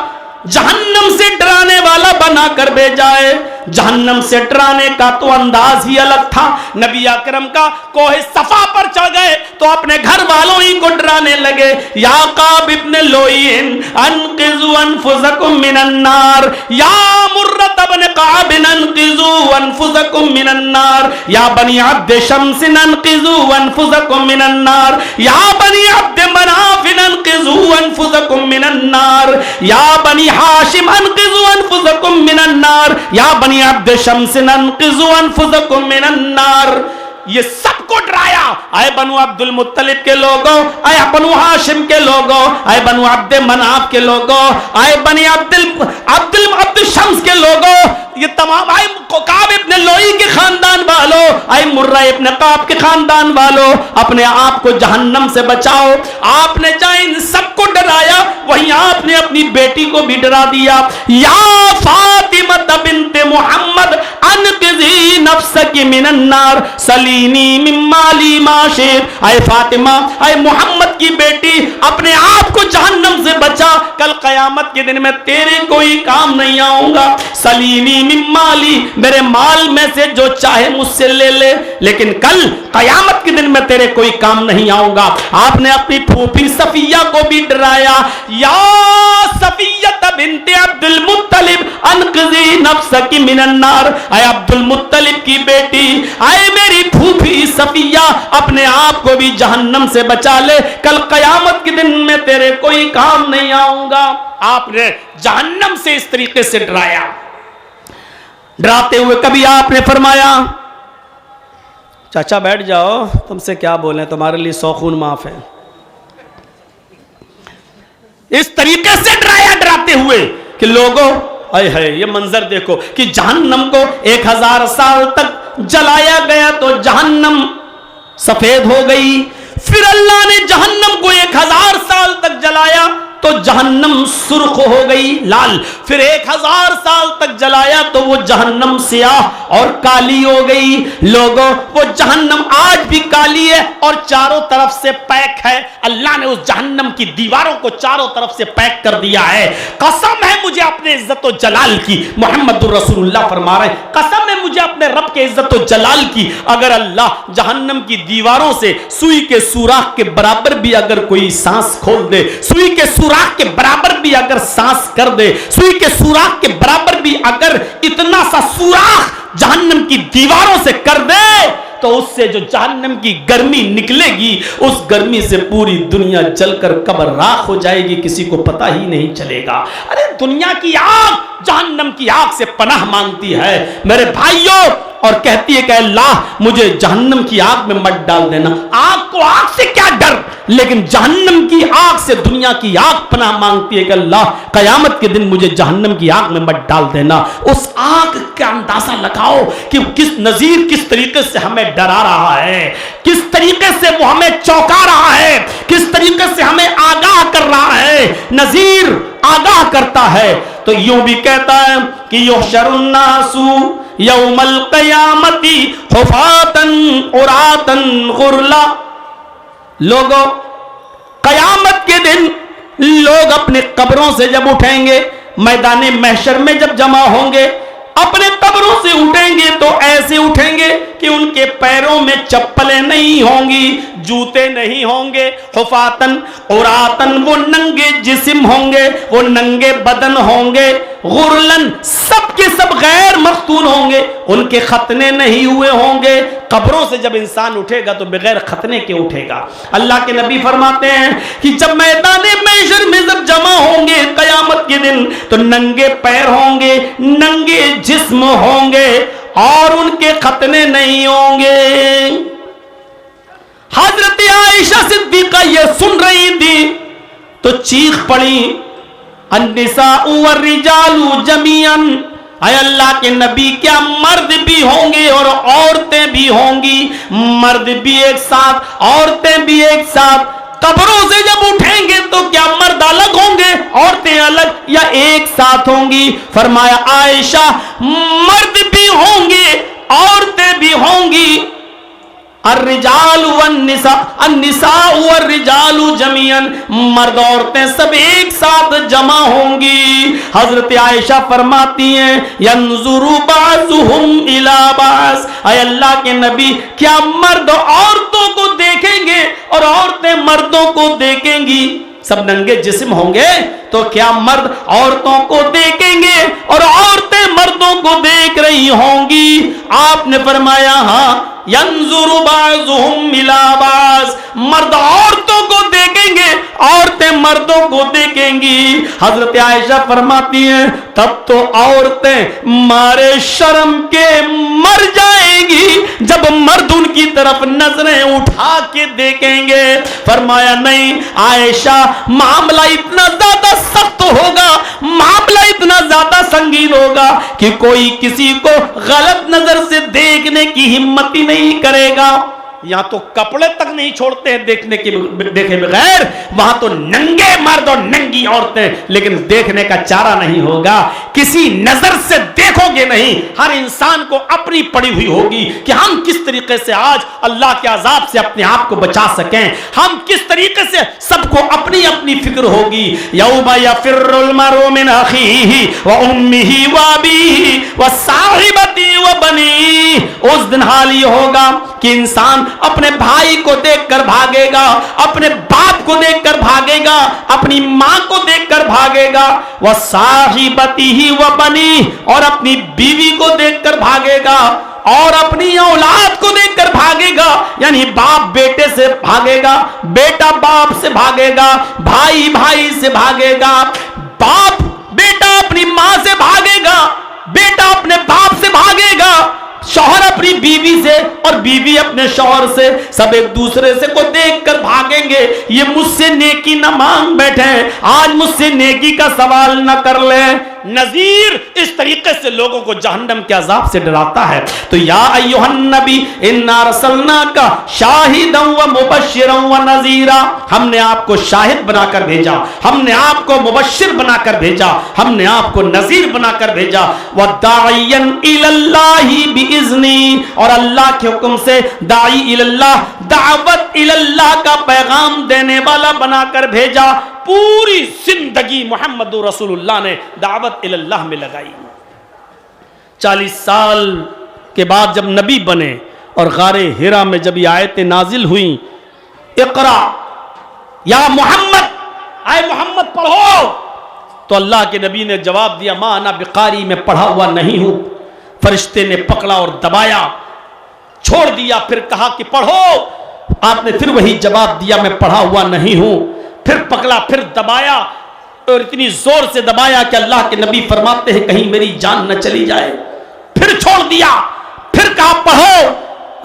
जहन्नम से डराने वाला बना कर भेजा है। जहन्नम से डराने का तो अंदाज ही अलग था। नबी अकरम का कोहे सफा पर चढ़ गए तो अपने घर वालों ही को डराने लगे, या काब इब्न लोइन अनकिज़ु अनफुसकुम मिनन नार, या मुर्रत इब्न काब अनकिज़ु अनफुसकुम मिनन नार, या बनी अब्द शम्स अनकिज़ु अनफुसकुम मिनन नार, या बनी अब्द मनाफ अनकिज़ु अनफुसकुम मिनन नार, या बनी हाशिम अनकिज़ु अनफुसकुम मिनन नार, या बनी अब्द शम्स अनकिज़ु अनफुसकुम मिनन नार। ये सबको डराया। आए बनु अब्दुल मुत्तलिब के लोगों, आए बनु हाशिम के लोगों, आए बनु अब्द मनाफ के लोगों, आए बनी अब्दुल शम्स के लोगों, یہ تمام آئے کعب ابن لوئی کے خاندان والوں، آئے مرہ ابن کعب کے خاندان والوں، اپنے آپ کو جہنم سے بچاؤ۔ آپ نے جائے ان سب کو ڈرایا، وہیں آپ نے اپنی بیٹی کو بھی ڈرا دیا۔ یا فاطمہ بنت محمد انقذی نفسک من النار سلینی من مالی ما شئت، اے فاطمہ، اے محمد کی بیٹی، اپنے آپ کو جہنم سے بچا، کل قیامت کے دن میں تیرے کوئی کام نہیں آؤں گا۔ سلینی من مالی، میرے مال میں سے جو چاہے مجھ سے لے لے، لیکن کل قیامت کے دن میں تیرے کوئی کام نہیں آؤں گا۔ آپ نے اپنی پھوپھی صفیہ کو بھی ڈرایا، یا صفیہ بنت عبد المطلب انقذی نفسک من النار، اے عبد المطلب کی بیٹی، اے میری پھوپھی صفیہ، اپنے آپ کو بھی جہنم سے بچا لے، کل قیامت کے دن میں تیرے کوئی کام نہیں آؤں گا۔ آپ نے جہنم سے اس طریقے سے ڈرایا۔ ڈراتے ہوئے کبھی آپ نے فرمایا چاچا بیٹھ جاؤ، تم سے کیا بولیں، تمہارے لیے 100 خون معاف ہے۔ اس طریقے سے ڈرایا ڈراتے ہوئے کہ لوگوں اے یہ منظر دیکھو کہ جہنم کو 1000 سال تک جلایا گیا تو جہنم سفید ہو گئی، پھر اللہ نے جہنم کو 1000 سال تک جلایا تو جہنم سرخ ہو گئی، لال، پھر 1000 سال تک جلایا تو وہ جہنم سیاہ اور کالی ہو گئی۔ لوگوں وہ جہنم آج بھی کالی ہے اور چاروں طرف سے پیک ہے، اللہ نے اس جہنم کی دیواروں کو چاروں طرف سے پیک کر دیا ہے۔ قسم ہے مجھے اپنے عزت و جلال کی، محمد الرسول اللہ فرما رہے ہیں، قسم ہے مجھے اپنے رب کے عزت و جلال کی، اگر اللہ جہنم کی دیواروں سے سوئی کے سوراخ کے برابر بھی اگر کوئی سانس کھول دے، سوئی کے سوراخ کے برابر بھی اگر سانس کر دے، سوئی کے سوراخ کے برابر بھی اگر اتنا سا سوراخ جہنم کی دیواروں سے کر دے تو اس سے جو جہنم کی گرمی نکلے گی، اس گرمی سے پوری دنیا جل کر قبر راکھ ہو جائے گی، کسی کو پتہ ہی نہیں چلے گا۔ ارے دنیا کی آگ جہنم کی آگ سے پناہ مانگتی ہے میرے بھائیوں، اور کہتی ہے کہ اللہ مجھے جہنم کی آگ میں مت ڈال دینا۔ آگ کو آگ سے کیا ڈر، لیکن جہنم کی آگ سے دنیا کی آگ پناہ مانگتی ہے کہ اللہ قیامت کے دن مجھے جہنم کی آگ میں مت ڈال دینا۔ اس آگ کا اندازہ لگاؤ کہ کس نذیر کس طریقے سے ہمیں ڈرا رہا ہے، کس طریقے سے وہ ہمیں چونکا رہا ہے، کس طریقے سے ہمیں آگاہ کر رہا ہے۔ نذیر آگاہ کرتا ہے تو یوں بھی کہتا ہے کہ یحشر الناس یوم القیامت حفاتا عراتا غرلا، لوگوں قیامت کے دن لوگ اپنے قبروں سے جب اٹھیں گے، میدان محشر میں جب جمع ہوں گے، اپنے قبروں سے اٹھیں گے تو ایسے اٹھیں گے کہ ان کے پیروں میں چپلیں نہیں ہوں گی، جوتے نہیں ہوں گے، حفاتن عراتن، وہ ننگے جسم ہوں گے، وہ ننگے بدن ہوں گے، غرلن سب کے سب غیر مختون ہوں گے، ان کے ختنے نہیں ہوئے ہوں گے۔ قبروں سے جب انسان اٹھے گا تو بغیر ختنے کے اٹھے گا۔ اللہ کے نبی فرماتے ہیں کہ جب میدان محشر میں جب جمع ہوں گے قیامت کے دن تو ننگے پیر ہوں گے، ننگے جسم ہوں گے اور ان کے ختنے نہیں ہوں گے۔ حضرت عائشہ صدیقہ یہ سن رہی تھی تو چیخ پڑی، النساء والرجال جميعا، اے اللہ کے نبی کیا مرد بھی ہوں گے اور عورتیں بھی ہوں گی؟ مرد بھی ایک ساتھ، عورتیں بھی ایک ساتھ، قبروں سے جب اٹھیں گے تو کیا مرد الگ ہوں گے، عورتیں الگ، یا ایک ساتھ ہوں گی؟ فرمایا عائشہ مرد بھی ہوں گے، عورتیں بھی ہوں گی، الرجال والنساء، النساء والرجال جميعا، مرد عورتیں سب ایک ساتھ جمع ہوں گی۔ حضرت عائشہ فرماتی ہیں ينظر بعضهم الى بعض، اے اللہ کے نبی کیا مرد عورتوں کو دیکھیں گے اور عورتیں مردوں کو دیکھیں گی؟ سب ننگے جسم ہوں گے تو کیا مرد عورتوں کو دیکھیں گے اور عورتیں مردوں کو دیکھ رہی ہوں گی؟ آپ نے فرمایا ہاں، ینظر بعضهم الى بعض، مرد عورتوں کو دیکھیں گے، عورتیں مردوں کو دیکھیں گی۔ حضرت عائشہ فرماتی ہیں تب تو عورتیں مارے شرم کے مر جائیں گی جب مرد ان کی طرف نظریں اٹھا کے دیکھیں گے۔ فرمایا نہیں عائشہ، معاملہ اتنا زیادہ سخت ہوگا، معاملہ اتنا زیادہ سنگین نازل ہوگا کہ کوئی کسی کو غلط نظر سے دیکھنے کی ہمت ہی نہیں کرے گا. یہاں تو کپڑے تک نہیں چھوڑتے ہیں دیکھے بغیر, وہاں تو ننگے مرد اور ننگی عورتیں, لیکن دیکھنے کا چارہ نہیں ہوگا. کسی نظر سے دیکھو گے نہیں, ہر انسان کو اپنی پڑی ہوئی ہوگی کہ ہم کس طریقے سے آج اللہ کے عذاب سے اپنے آپ کو بچا سکیں, ہم کس طریقے سے, سب کو اپنی اپنی فکر ہوگی. یوم یفر المرء من اخیہ وامہ وابیہ وصاحبتہ وبنیہ, اس دن حال یہ ہوگا کہ انسان اپنے بھائی کو دیکھ کر بھاگے گا, اپنے باپ کو دیکھ کر بھاگے گا, اپنی ماں کو دیکھ کر بھاگے گا, وصاحبتہ وبنیہ, اور اپنی بیوی کو دیکھ کر بھاگے گا, اور اپنی اولاد کو دیکھ کر بھاگے گا. یعنی باپ بیٹے سے بھاگے گا, بیٹا باپ سے بھاگے گا, بھائی بھائی سے بھاگے گا, باپ بیٹا اپنی ماں سے بھاگے گا, بیٹا اپنے باپ سے بھاگے گا, شوہر اپنی بیوی سے اور بیوی اپنے شوہر سے, سب ایک دوسرے سے کو دیکھ کر بھاگیں گے. یہ مجھ سے نیکی نہ مانگ بیٹھے, آج مجھ سے نیکی کا سوال نہ کر لیں. نذیر اس طریقے سے لوگوں کو جہنم کے عذاب سے ڈراتا ہے. تو یا ایھا النبی انا ارسلناک شاہدا ومبشرا ونذیرا, ہم نے آپ کو شاہد بنا کر بھیجا, ہم نے آپ کو مبشر بنا کر بھیجا, ہم نے آپ کو نذیر بنا کر بھیجا. وداعیا الی اللہ باذنی, اور اللہ کے حکم سے داعی الی اللہ, دعوت الی اللہ کا پیغام دینے والا بنا کر بھیجا. پوری زندگی محمد رسول اللہ نے دعوت الی اللہ میں لگائی. 40 سال کے بعد جب نبی بنے اور غار حرا میں جب یہ آیتیں نازل ہوئیں, اقرا یا محمد, اے محمد پڑھو, تو اللہ کے نبی نے جواب دیا ما انا بقاری, میں پڑھا ہوا نہیں ہوں. فرشتے نے پکڑا اور دبایا, چھوڑ دیا, پھر کہا کہ پڑھو. آپ نے پھر وہی جواب دیا میں پڑھا ہوا نہیں ہوں. پھر پکڑا, پھر دبایا, اور اتنی زور سے دبایا کہ اللہ کے نبی فرماتے ہیں کہیں میری جان نہ چلی جائے. پھر چھوڑ دیا, پھر کہا پڑھو.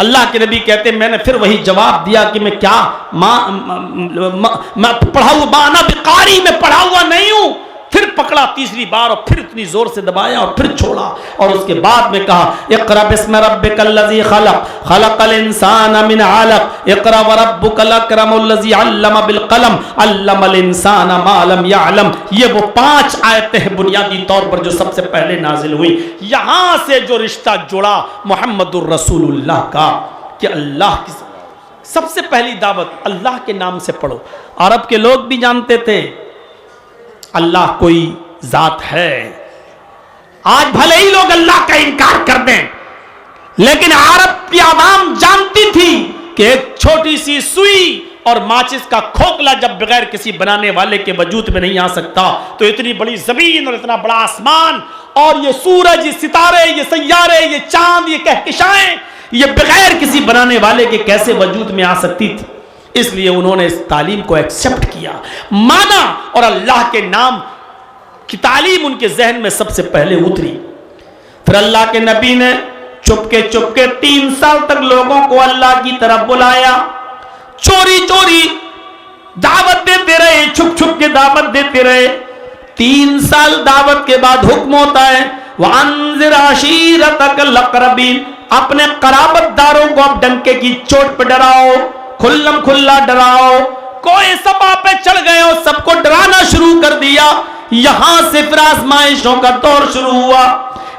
اللہ کے نبی کہتے ہیں میں نے پھر وہی جواب دیا کہ میں کیا میں پڑھا ہوا, ما انا بقاری, میں پڑھا ہوا نہیں ہوں. پھر پکڑا تیسری بار, اور پھر اتنی زور سے دبایا اور پھر چھوڑا, اور اس کے بعد میں کہا اقرا بسم ربک الذی خلق, خلق الانسان من علق, اقرا وربک الاکرم الذی علم بالقلم, علم الانسان ما لم یعلم. یہ وہ 5 آیتیں ہیں بنیادی طور پر جو سب سے پہلے نازل ہوئی. یہاں سے جو رشتہ جڑا محمد الرسول اللہ کا کہ اللہ کی سب سے پہلی دعوت اللہ کے نام سے پڑھو. عرب کے لوگ بھی جانتے تھے اللہ کوئی ذات ہے. آج بھلے ہی لوگ اللہ کا انکار کر دیں, لیکن عرب کی عوام جانتی تھی کہ ایک چھوٹی سی سوئی اور ماچس کا کھوکھلا جب بغیر کسی بنانے والے کے وجود میں نہیں آ سکتا, تو اتنی بڑی زمین اور اتنا بڑا آسمان اور یہ سورج, یہ ستارے, یہ سیارے, یہ چاند, یہ کہکشائیں, یہ بغیر کسی بنانے والے کے کیسے وجود میں آ سکتی تھی. اس لیے انہوں نے اس تعلیم کو ایکسپٹ کیا, مانا, اور اللہ کے نام کی تعلیم ان کے ذہن میں سب سے پہلے اتری. پھر اللہ کے نبی نے چپکے 3 سال تک لوگوں کو اللہ کی طرف بلایا, چوری چوری دعوت دیتے رہے, چھپ چھپ کے دعوت دیتے رہے. 3 سال دعوت کے بعد حکم ہوتا ہے وَأَنذِرْ عَشِيرَتَكَ الْأَقْرَبِينَ, اپنے قرابت داروں کو اب ڈنکے کی چوٹ پہ ڈراؤ, کھلم کھلا ڈراؤ. کوئی سبا پہ چڑھ گئے اور سب کو ڈرانا شروع کر دیا. یہاں سے پھر آزمائشوں کا دور شروع ہوا,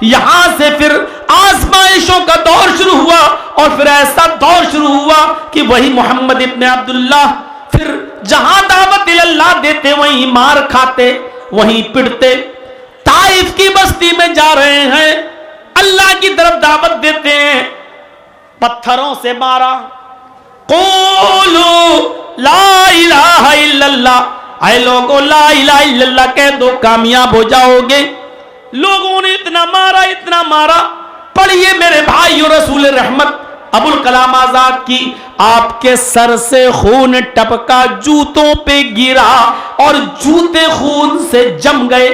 یہاں سے پھر آزمائشوں کا دور شروع ہوا, اور پھر ایسا دور شروع ہوا کہ وہی محمد ابن عبداللہ پھر جہاں دعوت اللہ دیتے وہیں مار کھاتے, وہیں پڑتے. طائف کی بستی میں جا رہے ہیں, اللہ کی طرف دعوت دیتے ہیں, پتھروں سے مارا. قولوا لا الہ الا اللہ, اے لوگوں لا الہ الا اللہ کہہ دو کامیاب ہو جاؤ گے. لوگوں نے اتنا مارا, اتنا مارا. پڑھیے میرے بھائیو, رسول رحمت ابو الکلام آزاد کی, آپ کے سر سے خون ٹپکا, جوتوں پہ گرا, اور جوتے خون سے جم گئے,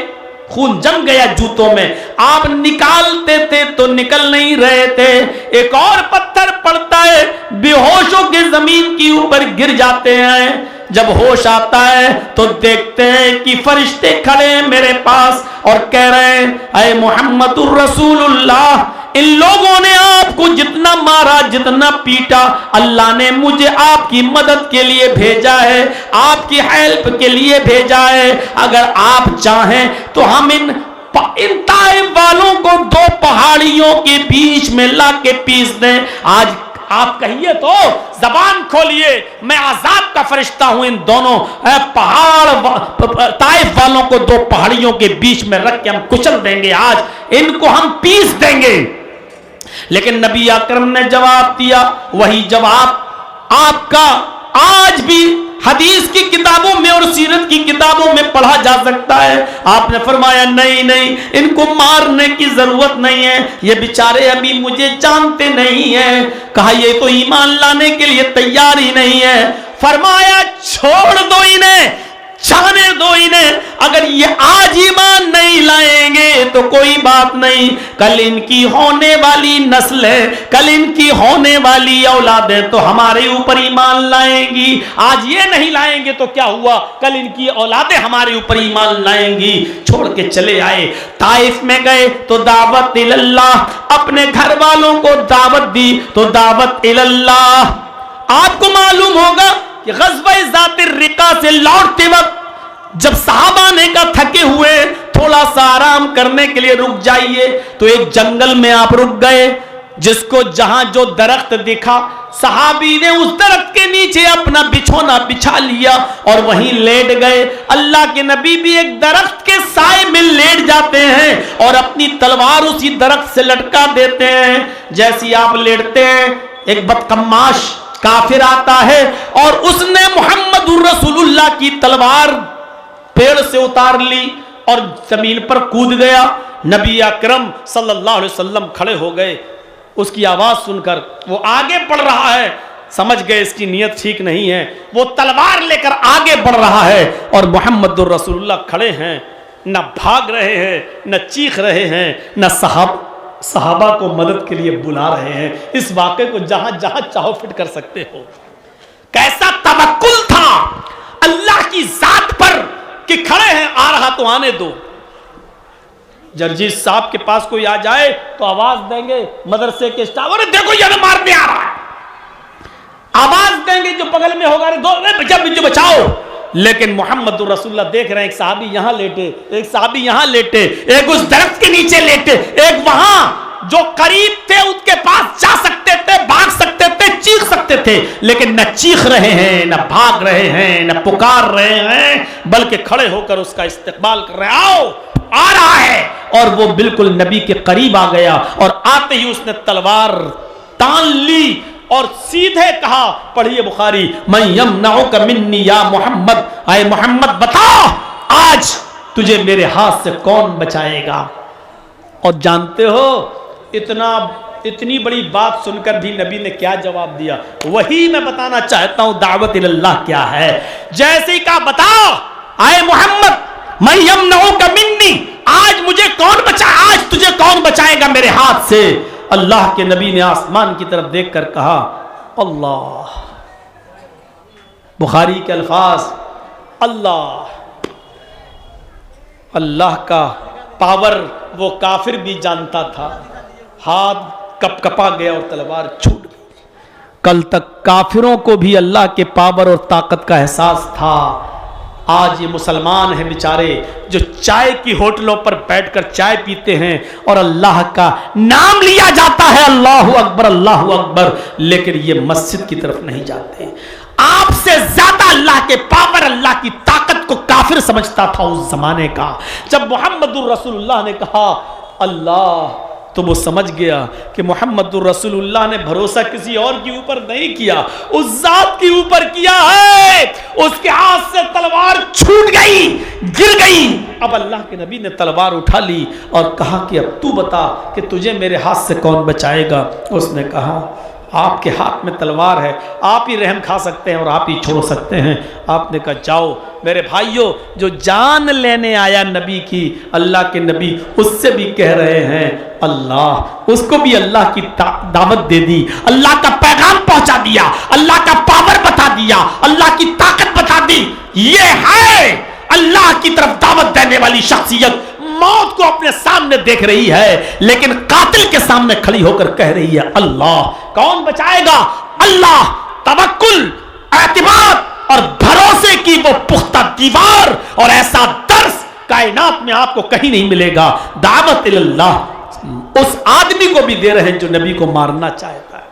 خون جم گیا جوتوں میں. آپ نکالتے تھے تو نکل نہیں رہے تھے. ایک اور پتھر پڑتا ہے, بے ہوش ہو کے زمین کے اوپر گر جاتے ہیں. جب ہوش آتا ہے تو دیکھتے ہیں کہ فرشتے کھڑے ہیں میرے پاس اور کہہ رہے ہیں اے محمد الرسول اللہ، ان لوگوں نے آپ کو جتنا مارا جتنا پیٹا، اللہ نے مجھے آپ کی مدد کے لیے بھیجا ہے، آپ کی ہیلپ کے لیے بھیجا ہے، اگر آپ چاہیں تو ہم ان طائف والوں کو دو پہاڑیوں کے بیچ میں لا کے پیس دیں۔ آج آپ کہیے تو زبان کھولیے، میں عذاب کا فرشتہ ہوں، ان دونوں طائف والوں کو دو پہاڑیوں کے بیچ میں رکھ کے ہم کچل دیں گے، آج ان کو ہم پیس دیں گے۔ لیکن نبی اکرم نے جواب دیا، وہی جواب آپ کا آج بھی حدیث کی کتابوں میں اور سیرت کی کتابوں میں پڑھا جا سکتا ہے۔ آپ نے فرمایا نہیں نہیں، ان کو مارنے کی ضرورت نہیں ہے، یہ بیچارے ابھی مجھے جانتے نہیں ہیں۔ کہا یہ تو ایمان لانے کے لیے تیار ہی نہیں ہے۔ فرمایا چھوڑ دو انہیں، جانے دو انہیں، اگر یہ آج ایمان نہیں لائیں گے تو کوئی بات نہیں، کل ان کی ہونے والی نسلیں، کل ان کی ہونے والی اولادیں تو ہمارے اوپر ایمان لائیں گی۔ آج یہ نہیں لائیں گے تو کیا ہوا، کل ان کی اولادیں ہمارے اوپر ایمان لائیں گی۔ چھوڑ کے چلے آئے، طائف میں گئے تو دعوت اللہ، اپنے گھر والوں کو دعوت دی تو دعوت اللہ۔ آپ کو معلوم ہوگا کہ غزوہ ذات الرقا سے لوٹتے وقت جب صحابہ نے کہا تھکے ہوئے تھوڑا سا آرام کرنے کے لیے رک جائیے، تو ایک جنگل میں آپ رک گئے، جس کو جہاں جو درخت دکھا صحابی نے اس درخت کے نیچے اپنا بچھونا بچھا لیا اور وہیں لیٹ گئے۔ اللہ کے نبی بھی ایک درخت کے سائے میں لیٹ جاتے ہیں اور اپنی تلوار اسی درخت سے لٹکا دیتے ہیں۔ جیسی آپ لیٹتے ہیں، ایک بدقماش کافر آتا ہے اور اس نے محمد الرسول اللہ کی تلوار پیڑ سے اتار لی اور زمین پر کود گیا۔ نبی اکرم صلی اللہ علیہ وسلم کھڑے ہو گئے، اس کی آواز سن کر وہ آگے بڑھ رہا ہے، سمجھ گئے اس کی نیت ٹھیک نہیں ہے، وہ تلوار لے کر آگے بڑھ رہا ہے اور محمد الرسول اللہ کھڑے ہیں، نہ بھاگ رہے ہیں، نہ چیخ رہے ہیں، نہ صحابہ کو مدد کے لیے بلا رہے ہیں۔ اس واقعے کو جہاں جہاں چاہو فٹ کر سکتے ہو۔ کیسا توکل تھا اللہ کی ذات پر کہ کھڑے ہیں، آ رہا تو آنے دو۔ جرجیت صاحب کے پاس کوئی آ جائے تو آواز دیں گے، مدرسے کے اسٹاف، ارے دیکھو یہ مارنے آ رہا ہے، آواز دیں گے جو بغل میں ہوگا، جو بچاؤ۔ لیکن محمد الرسول اللہ دیکھ رہے ہیں، ایک صحابی یہاں لیٹے، ایک صحابی یہاں لیٹے، ایک اس درخت کے نیچے لیٹے، ایک وہاں جو قریب تھے ان کے پاس جا سکتے تھے، بھاگ سکتے تھے، چیخ سکتے تھے، لیکن نہ چیخ رہے ہیں، نہ بھاگ رہے ہیں، نہ پکار رہے ہیں، بلکہ کھڑے ہو کر اس کا استقبال کر رہے ہیں۔ آؤ، آ رہا ہے۔ اور وہ بالکل نبی کے قریب آ گیا اور آتے ہی اس نے تلوار تان لی اور سیدھے کہا، پڑھیے بخاری، من یمنعک منی یا محمد، اے محمد بتا آج تجھے میرے ہاتھ سے کون بچائے گا۔ اور جانتے ہو اتنی بڑی بات سن کر بھی نبی نے کیا جواب دیا؟ وہی میں بتانا چاہتا ہوں دعوت اللہ کیا ہے۔ جیسے ہی کہا بتا اے محمد، من یمنعک منی، آج مجھے کون بچائے، آج تجھے کون بچائے گا میرے ہاتھ سے؟ اللہ کے نبی نے آسمان کی طرف دیکھ کر کہا اللہ۔ بخاری کے الفاظ، اللہ اللہ کا پاور وہ کافر بھی جانتا تھا۔ ہاتھ کپ کپا گیا اور تلوار چھوٹ گئی۔ کل تک کافروں کو بھی اللہ کے پاور اور طاقت کا احساس تھا، آج یہ مسلمان ہیں بیچارے جو چائے کی ہوٹلوں پر بیٹھ کر چائے پیتے ہیں اور اللہ کا نام لیا جاتا ہے، اللہ اکبر اللہ اکبر، لیکن یہ مسجد کی طرف نہیں جاتے۔ آپ سے زیادہ اللہ کے پاور، اللہ کی طاقت کو کافر سمجھتا تھا اس زمانے کا۔ جب محمد الرسول اللہ نے کہا اللہ، تو وہ سمجھ گیا کہ محمد الرسول اللہ نے بھروسہ کسی اور کے اوپر نہیں کیا، اس ذات کے اوپر کیا ہے۔ اس کے ہاتھ سے تلوار چھوٹ گئی، گر گئی۔ اب اللہ کے نبی نے تلوار اٹھا لی اور کہا کہ اب تو بتا کہ تجھے میرے ہاتھ سے کون بچائے گا؟ اس نے کہا آپ کے ہاتھ میں تلوار ہے، آپ ہی رحم کھا سکتے ہیں اور آپ ہی چھوڑ سکتے ہیں۔ آپ نے کہا جاؤ میرے بھائیوں، جو جان لینے آیا نبی کی، اللہ کے نبی اس سے بھی کہہ رہے ہیں اللہ، اس کو بھی اللہ کی دعوت دے دی، اللہ کا پیغام पहुंचा दिया, अल्लाह का पावर बता दिया, अल्लाह की ताकत बता दी। ये है अल्लाह की तरफ दावत देने वाली शख्सियत। मौत को अपने सामने देख रही है, लेकिन कातिल के सामने खड़ी होकर कह रही है अल्लाह। कौन बचाएगा? अल्लाह। तवक्कुल, एतिमाद और भरोसे की वो पुख्ता दीवार और ऐसा दर्स कायनात में आपको कहीं नहीं मिलेगा। दावत इल्लाह उस आदमी को भी दे रहे हैं जो नबी को मारना चाहता है।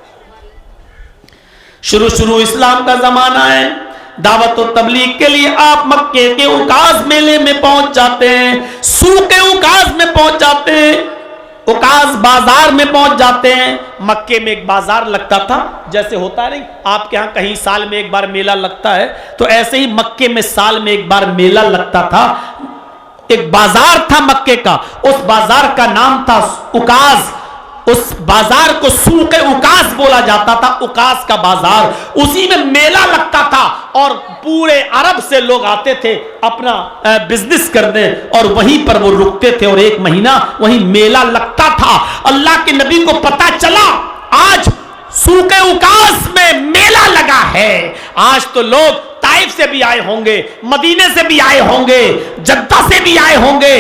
शुरू इस्लाम का जमाना है, दावत और तबलीग के लिए आप मक्के के उकाज मेले में पहुंच जाते हैं, सूके उकाज में पहुंच जाते हैं, उकाज बाजार में पहुंच जाते हैं। मक्के में एक बाजार लगता था, जैसे होता है नहीं आपके यहां कहीं साल में एक बार मेला लगता है, तो ऐसे ही मक्के में साल में एक बार मेला लगता था। एक बाजार था मक्के का, उस बाजार का नाम था उकाज। उस बाजार को सूक़े उकास बोला जाता था, उकास का बाजार। उसी में मेला लगता था और पूरे अरब से लोग आते थे अपना बिजनेस करने और वहीं पर वो रुकते थे और एक महीना वहीं मेला लगता था। अल्लाह के नबी को पता चला आज सूक़े उकास में मेला लगा है। आज तो लोग ताइफ से भी आए होंगे, मदीने से भी आए होंगे, जद्दा से भी आए होंगे,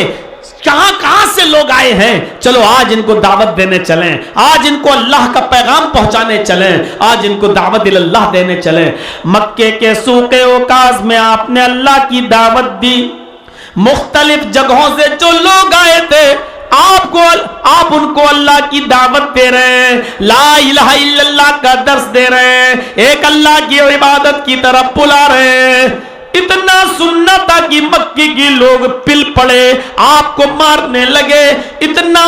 कहां से लोग आए हैं। चलो आज इनको दावत देने चलें, आज इनको अल्लाह का पैगाम पहुंचाने चलें, आज इनको दावत अल्लाह देने चलें। मक्के के सूक़े उकास में आपने अल्लाह की दावत दी। मुख्तलिफ जगहों से जो लोग आए थे आप उनको अल्लाह की दावत दे रहे हैं, ला इलाहा इल्लल्लाह का दर्स दे रहे हैं, एक अल्लाह की इबादत की तरफ बुला रहे हैं। इतना सुनना था कि मक्के के लोग पिल पड़े, आपको मारने लगे। इतना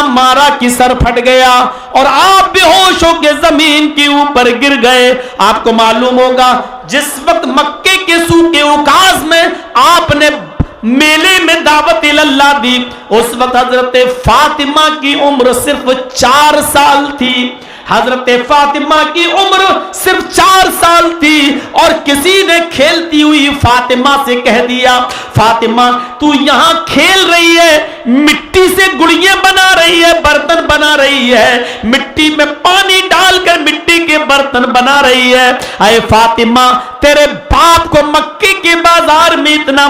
मारा कि सर फट गया और आप बेहोश होकर जमीन के ऊपर गिर गए। आपको मालूम होगा जिस वक्त मक्के के सूक़े उकास में आपने मेले में दावत अल्लाह दी, उस वक्त हजरत फातिमा की उम्र सिर्फ 4 साल थी। हजरत फातिमा की उम्र सिर्फ 4 साल थी और किसी ने खेलती हुई फातिमा से कह दिया, फातिमा तू यहां खेल रही है, मिट्टी से गुड़ियां बना रही है, बर्तन बना रही है, मिट्टी में पानी डालकर मिट्टी के बर्तन बना रही है। अरे फातिमा तेरे बाप को मक्के के बाजार में इतना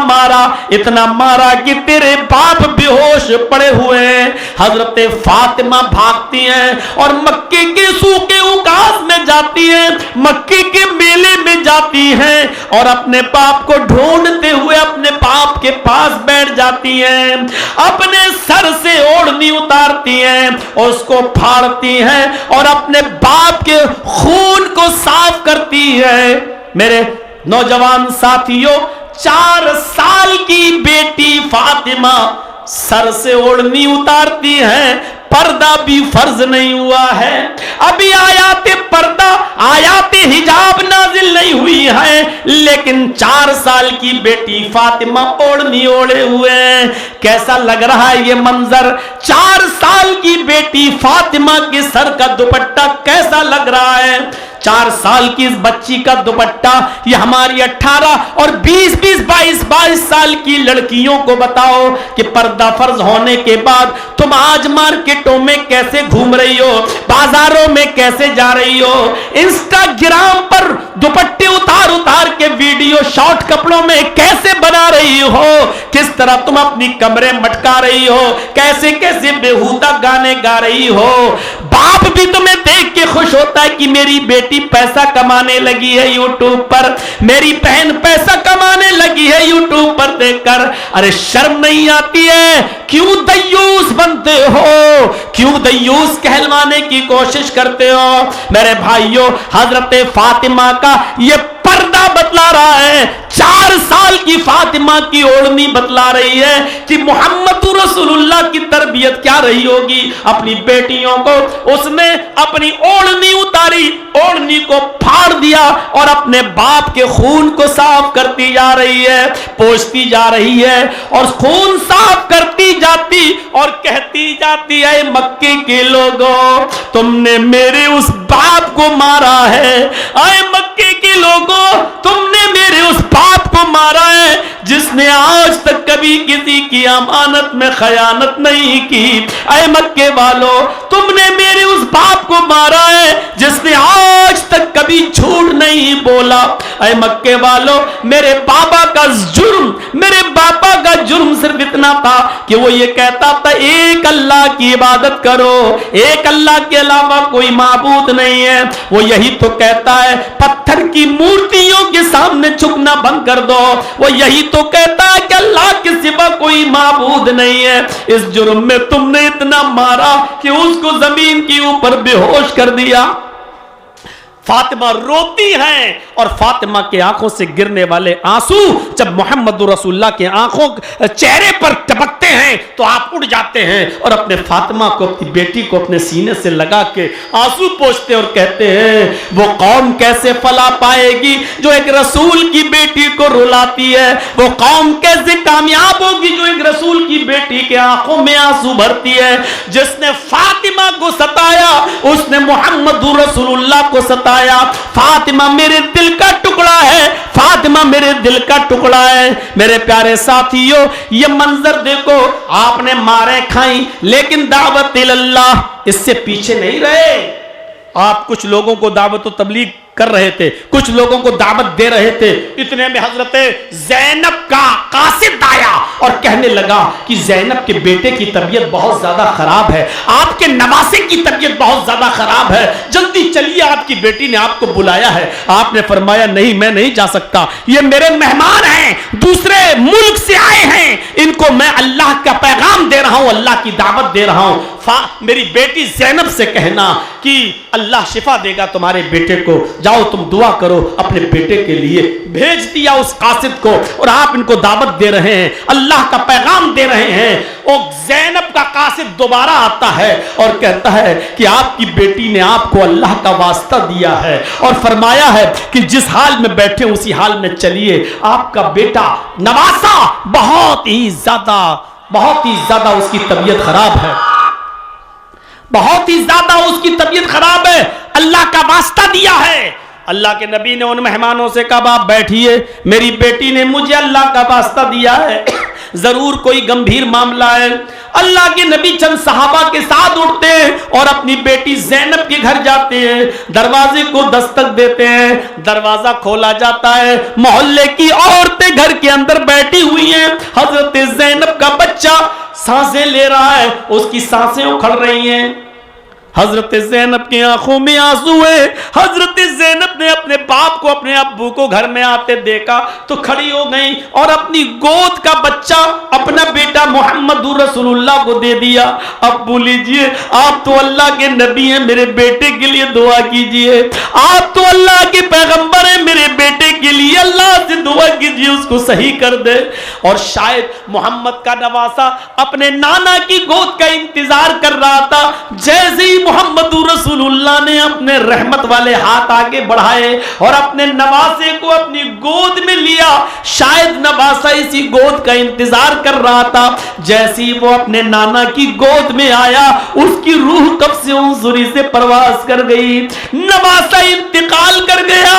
मारा कि तेरे बाप बेहोश पड़े हुए हैं। हजरत फातिमा भागती हैं और मक्के के सूक़े उकास में जाती हैं, मक्के के मेले में जाती हैं और अपने बाप को ढूंढते हुए अपने बाप के पास बैठ जाती हैं। अपने सर से ओढ़नी उतारती हैं, उसको फाड़ती हैं और अपने बाप के खून को साफ करती है। मेरे नौजवान साथियों, 4 साल की बेटी फातिमा सर से ओढ़नी उतारती है, पर्दा भी फर्ज नहीं हुआ है, अभी आयाते हिजाब नाजिल नहीं हुई है, लेकिन 4 साल की बेटी फातिमा ओढ़नी ओढ़े हुए हैं। कैसा लग रहा है ये मंजर? 4 साल की बेटी फातिमा के सर का दुपट्टा कैसा लग रहा है? 4 साल की इस बच्ची का दुपट्टा, ये हमारी 18 और 20, 22 साल की लड़कियों को बताओ कि पर्दा फर्ज होने के बाद तुम आज मार्केटों में कैसे घूम रही हो, बाजारों में कैसे जा रही हो, इंस्टाग्राम पर दुपट्टे उतार के वीडियो शॉर्ट कपड़ों में कैसे बना रही हो, किस तरह तुम अपनी कमरे मटका रही हो, कैसे कैसे बेहुदा गाने गा रही हो। बाप भी तुम्हें देख के खुश होता है कि मेरी बेटी पैसा कमाने लगी है यूट्यूब पर, मेरी बहन पैसा कमाने लगी है यूट्यूब पर देखकर। अरे शर्म नहीं आती है? क्यों दय्यूस बनते हो, क्यों दय्यूस कहलवाने की कोशिश करते हो? मेरे भाइयों, हजरत फातिमा का ये पर्दा बतला रहा है, 4 साल की फातिमा की ओढ़नी बतला रही है कि मोहम्मद रसूलुल्लाह की तरबियत क्या रही होगी अपनी बेटियों को। उसने अपनी ओढ़नी उतारी, ओढ़नी को फाड़ दिया और अपने बाप के खून को साफ करती जा रही है, पोंछती जा रही है और खून साफ करती जाती और कहती जाती है, मक्के के लोगों तुमने मेरे उस बाप को मारा है। आए मक्के के के लोगों, तुमने मेरे उस बाप को मारा है जिसने आज तक कभी किसी की अमानत में खयानत नहीं की। ऐ मक्के वालों, तुमने मेरे उस बाप को मारा है जिसने आज तक कभी झूठ नहीं बोला। ऐ मक्के वालों, मेरे बाबा का जुर्म, मेरे बाबा का जुर्म सिर्फ इतना था कि वो ये कहता था एक अल्लाह की इबादत करो, एक अल्लाह के अलावा कोई माबूद नहीं है। वो यही तो कहता है पत्थर की मूर्तियों के सामने झुकना बंद कर दो। वो यही तो कहता है कि अल्लाह के सिवा कोई माबूद नहीं है। इस जुर्म में तुमने इतना मारा कि उसको जमीन के ऊपर बेहोश कर दिया। फातिमा रोती हैं और फातिमा के आंखों से गिरने वाले आंसू जब मोहम्मद रसूलुल्लाह के आंखों चेहरे पर टपकते हैं तो आप उड़ जाते हैं और अपने फातिमा को, अपनी बेटी को अपने सीने से लगा के आंसू पोंछते और कहते हैं वो कौम कैसे फला पाएगी जो एक रसूल की बेटी को रुलाती है। वो कौम कैसे कामयाब होगी जो एक रसूल की बेटी के आंखों में आंसू भरती है। जिसने फातिमा को सताया उसने मोहम्मद रसूलुल्लाह को सताया। फातिमा मेरे दिल का टुकड़ा है, फातिमा मेरे दिल का टुकड़ा है। मेरे प्यारे साथियों, ये मंजर देखो, आपने मारे खाई लेकिन दावत इल्लाह इससे पीछे नहीं रहे। आप कुछ लोगों को दावत और तबलीग कर रहे थे, कुछ लोगों को दावत दे रहे थे। इतने में हजरत ज़ैनब का कासिद आया और कहने लगा कि ज़ैनब के बेटे की तबीयत बहुत ज्यादा खराब है, आपके नवासे की तबीयत बहुत ज्यादा खराब है, जल्दी चलिए, आपकी बेटी ने आपको बुलाया है। आपने फरमाया नहीं, मैं नहीं जा सकता, ये मेरे मेहमान हैं, दूसरे मुल्क से आए हैं, इनको मैं अल्लाह का पैगाम दे रहा हूं, अल्लाह की दावत दे रहा हूं। मेरी बेटी ज़ैनब से कहना कि अल्लाह शिफा देगा तुम्हारे बेटे को, जाओ तुम दुआ करो अपने बेटे के लिए। भेज दिया उस कासिद को और आप इनको दावत दे रहे हैं, अल्लाह का पैगाम दे रहे हैं। और ज़ैनब का कासिद दोबारा आता है और कहता है कि आपकी बेटी ने आपको अल्लाह का वास्ता दिया है और फरमाया है कि जिस हाल में बैठे उसी हाल में चलिए। आपका बेटा नवासा बहुत ही ज्यादा उसकी तबीयत खराब है, बहुत ही ज्यादा उसकी तबीयत खराब है, अल्लाह का वास्ता दिया है। अल्लाह के नबी ने उन मेहमानों से कहा आप बैठिए, मेरी बेटी ने मुझे अल्लाह का वास्ता दिया है, जरूर कोई गंभीर मामला है। अल्लाह के नबी चंद सहाबा के साथ उठते हैं और अपनी बेटी ज़ैनब के घर जाते हैं, दरवाजे को दस्तक देते हैं, दरवाजा खोला जाता है, मोहल्ले की औरतें घर के अंदर बैठी हुई हैं। हजरत ज़ैनब का बच्चा सांसें ले रहा है, उसकी सांसें उखड़ रही हैं। हजरत ज़ैनब की आंखों में आंसू है। हजरत ज़ैनब ने अपने बाप को, अपने अब्बू को घर में आते देखा तो खड़ी हो गई और अपनी गोद का बच्चा, अपना बेटा मोहम्मद रसूलुल्लाह को दे दिया। अब्बू लीजिए, आप तो अल्लाह के नबी हैं, मेरे बेटे के लिए दुआ कीजिए। आप तो अल्लाह के पैगंबर हैं, मेरे बेटे के लिए अल्लाह से दुआ कीजिए, उसको सही कर दे। और शायद मोहम्मद का नवासा अपने नाना की गोद का इंतजार कर रहा था। जैसे ही मोहम्मद रसूलुल्लाह ने अपने रहमत वाले हाथ आगे बढ़ाए और अपने नवासे को अपनी गोद में लिया, शायद नवासा इसी गोद का इंतजार कर रहा था। जैसे ही वो अपने नाना की गोद में आया, उसकी रूह कब से हुजूरी से परवास कर गई। नवासा इंतकाल कर गया,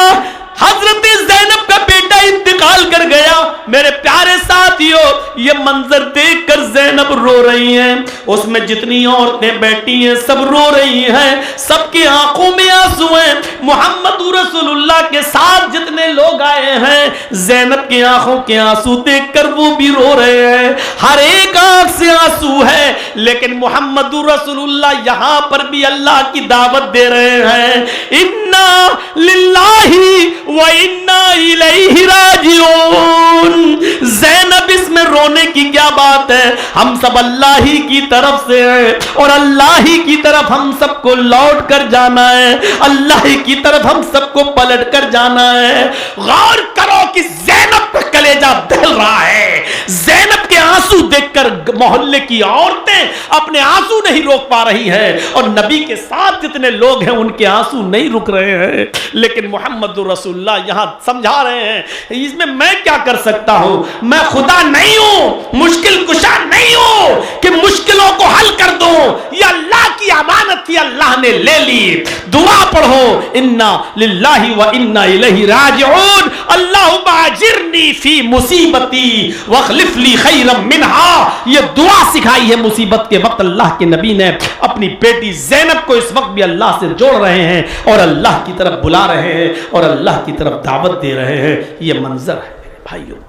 हजरत ज़ैनब का बेटा इंतकाल कर गया। मेरे प्यारे साथियों, ये मंजर देखकर ज़ैनब रो रही हैं, उसमें जितनी औरतें बैठी हैं सब रो रही हैं, सबकी आंखों में आंसू हैं। मोहम्मद रसूलुल्लाह के साथ जितने लोग आए हैं, ज़ैनब की आंखों के आंसू देखकर वो भी रो रहे हैं, हर एक आंख से आंसू है। लेकिन मोहम्मद रसूलुल्लाह यहां पर भी अल्लाह की दावत दे रहे हैं, इन्ना लिल्लाही व इन्ना इलैहि राजिऊन। ज़ैनब, इसमें रोने की क्या बात है? हम सब अल्लाह ही की तरफ से हैं और अल्लाह ही की तरफ हम सबको लौट कर जाना है, अल्लाह ही की तरफ हम सबको पलट कर जाना है। गौर करो कि ज़ैनब का कलेजा दहल रहा है। ज़ैनब के आंसू देखकर मोहल्ले की औरतें अपने आंसू नहीं रोक पा रही हैं और नबी के साथ जितने लोग हैं उनके आंसू नहीं रुक रहे हैं। लेकिन मोहम्मद रसूलुल्लाह यहां समझा रहे हैं, इसमें मैं क्या कर सकता हूं? मैं खुदा नहीं हूं, मुश्किल कुशा नहीं हूं कि मुश्किलों को हल कर दूं। यह अल्लाह की अमानत थी, अल्लाह ने ले ली। दुआ पढ़ो, इन्ना लिल्लाहि व इन्ना इलैहि राजिऊन, अल्लाहुम्मा अजिरनी फी मुसीबती वखलिफ ली खैरम मिनहा। ये दुआ सिखाई है मुसीबत के वक्त अल्लाह के नबी ने अपनी बेटी ज़ैनब को। इस वक्त भी अल्लाह से जोड़ रहे हैं और अल्लाह की तरफ बुला रहे हैं और अल्लाह की तरफ दावत दे रहे हैं। ये मंजर है भाइयों।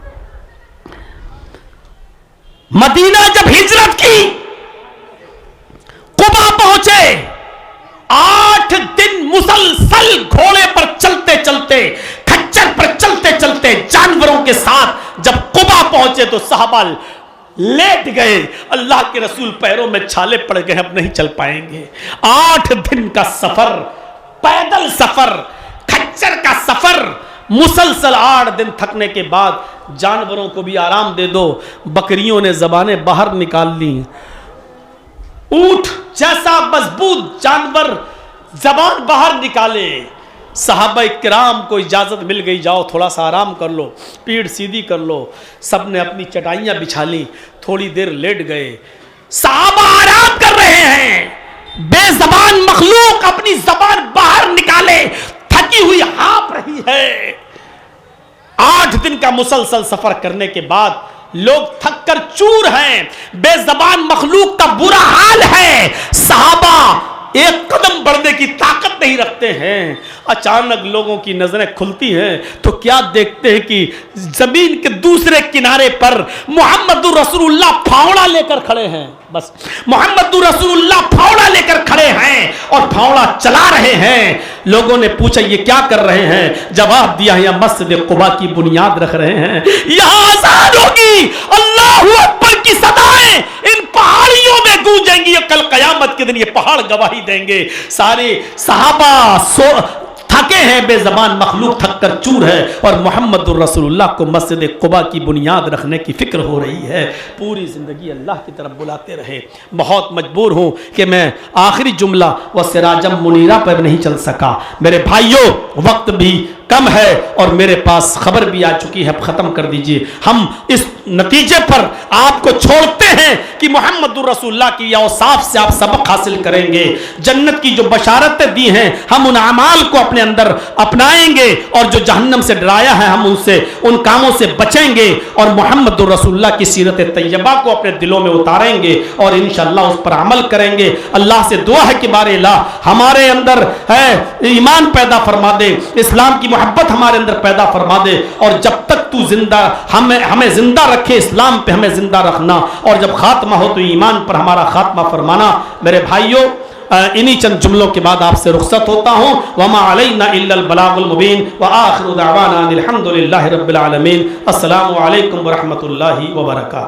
मदीना जब हिजरत की, कुबा पहुंचे, 8 दिन मुसलसल घोड़े पर चलते चलते, खच्चर पर चलते चलते, जानवरों के साथ जब कुबा पहुंचे तो सहाबा लेट गए। अल्लाह के रसूल पैरों में छाले पड़ गए, अब नहीं चल पाएंगे। 8 दिन का सफर, पैदल सफर, खच्चर का सफर, मुसलसल 8 दिन थकने के बाद जानवरों को भी आराम दे दो। बकरियों ने जबानें बाहर निकाल ली। ऊंट जैसा मजबूत जानवर जबान बाहर निकाले। सहाबा किराम को इजाजत मिल गई, जाओ थोड़ा सा आराम कर लो, पीठ सीधी कर लो। सब ने अपनी चटाइयां बिछा ली, थोड़ी देर लेट गए। सहाबा आराम कर रहे हैं, बेजबान मखलूक अपनी जबान बाहर निकाले, थकी हुई हाँफ रही है। 8 दिन का मुसलसल सफर करने के बाद लोग थक कर चूर हैं, बेजबान मखलूक का बुरा हाल है। सहाबा एक कदम बढ़ने की ताकत नहीं रखते हैं। अचानक लोगों की नजरें खुलती हैं तो क्या देखते हैं कि जमीन के दूसरे किनारे पर मोहम्मदुर रसूलुल्लाह फावड़ा लेकर खड़े हैं। बस मोहम्मदुर रसूलुल्लाह फावड़ा लेकर खड़े हैं और फावड़ा चला रहे हैं। लोगों ने पूछा ये क्या कर रहे हैं? जवाब दिया यह मस्जिद कुबा की बुनियाद रख रहे हैं, यहां आजान होगी, अल्लाहू अकबर की सदाएं इन पहाड़ियों में गूंजेंगी। कल कयामत के दिन ये पहाड़ गवाही देंगे। सारे सहाबा थके हैं, बेजबान मखलूक थक कर चूर है और मोहम्मदुर रसूलुल्लाह को मस्जिद कुबा की बुनियाद रखने की फिक्र हो रही है। पूरी जिंदगी अल्लाह की तरफ बुलाते रहे। बहुत मजबूर हूं कि मैं आखिरी जुमला व सिराजम मुनीरा पर नहीं चल सका। मेरे भाइयों, वक्त भी कम है और मेरे पास खबर भी आ चुकी है, खत्म कर दीजिए। हम इस नतीजे पर आपको छोड़ते हैं कि मोहम्मदुर रसूलुल्लाह की औसाफ से आप सबक हासिल करेंगे। जन्नत की जो बशारतें दी हैं हम उन अमाल को अपने अंदर अपनाएंगे और जो जहन्नम से डराया है हम उनसे, उन कामों से बचेंगे और मोहम्मदुर रसूलुल्लाह की सीरत तैयबा को अपने दिलों में उतारेंगे और इंशाअल्लाह उस पर अमल करेंगे। अल्लाह से दुआ है कि बारे अल्लाह हमारे अंदर है ईमान पैदा फरमा दे, इस्लाम की मोहब्बत हमारे अंदर पैदा फरमा दे और जब तक तू जिंदा हमें जिंदा रखे, इस्लाम पे हमें जिंदा रखना और जब खात्मा हो तो ईमान पर हमारा खात्मा फरमाना। मेरे भाइयों, इन्हीं चंद जुमलों के बाद आपसे रुखसत होता हूं। वमा अलैना इल्लल बलागुल मुबीन व आखिरु दावाना अनिल हम्दुलिल्लाहि रब्बिल आलमीन। अस्सलामु अलैकुम व रहमतुल्लाहि व बरकातुहू।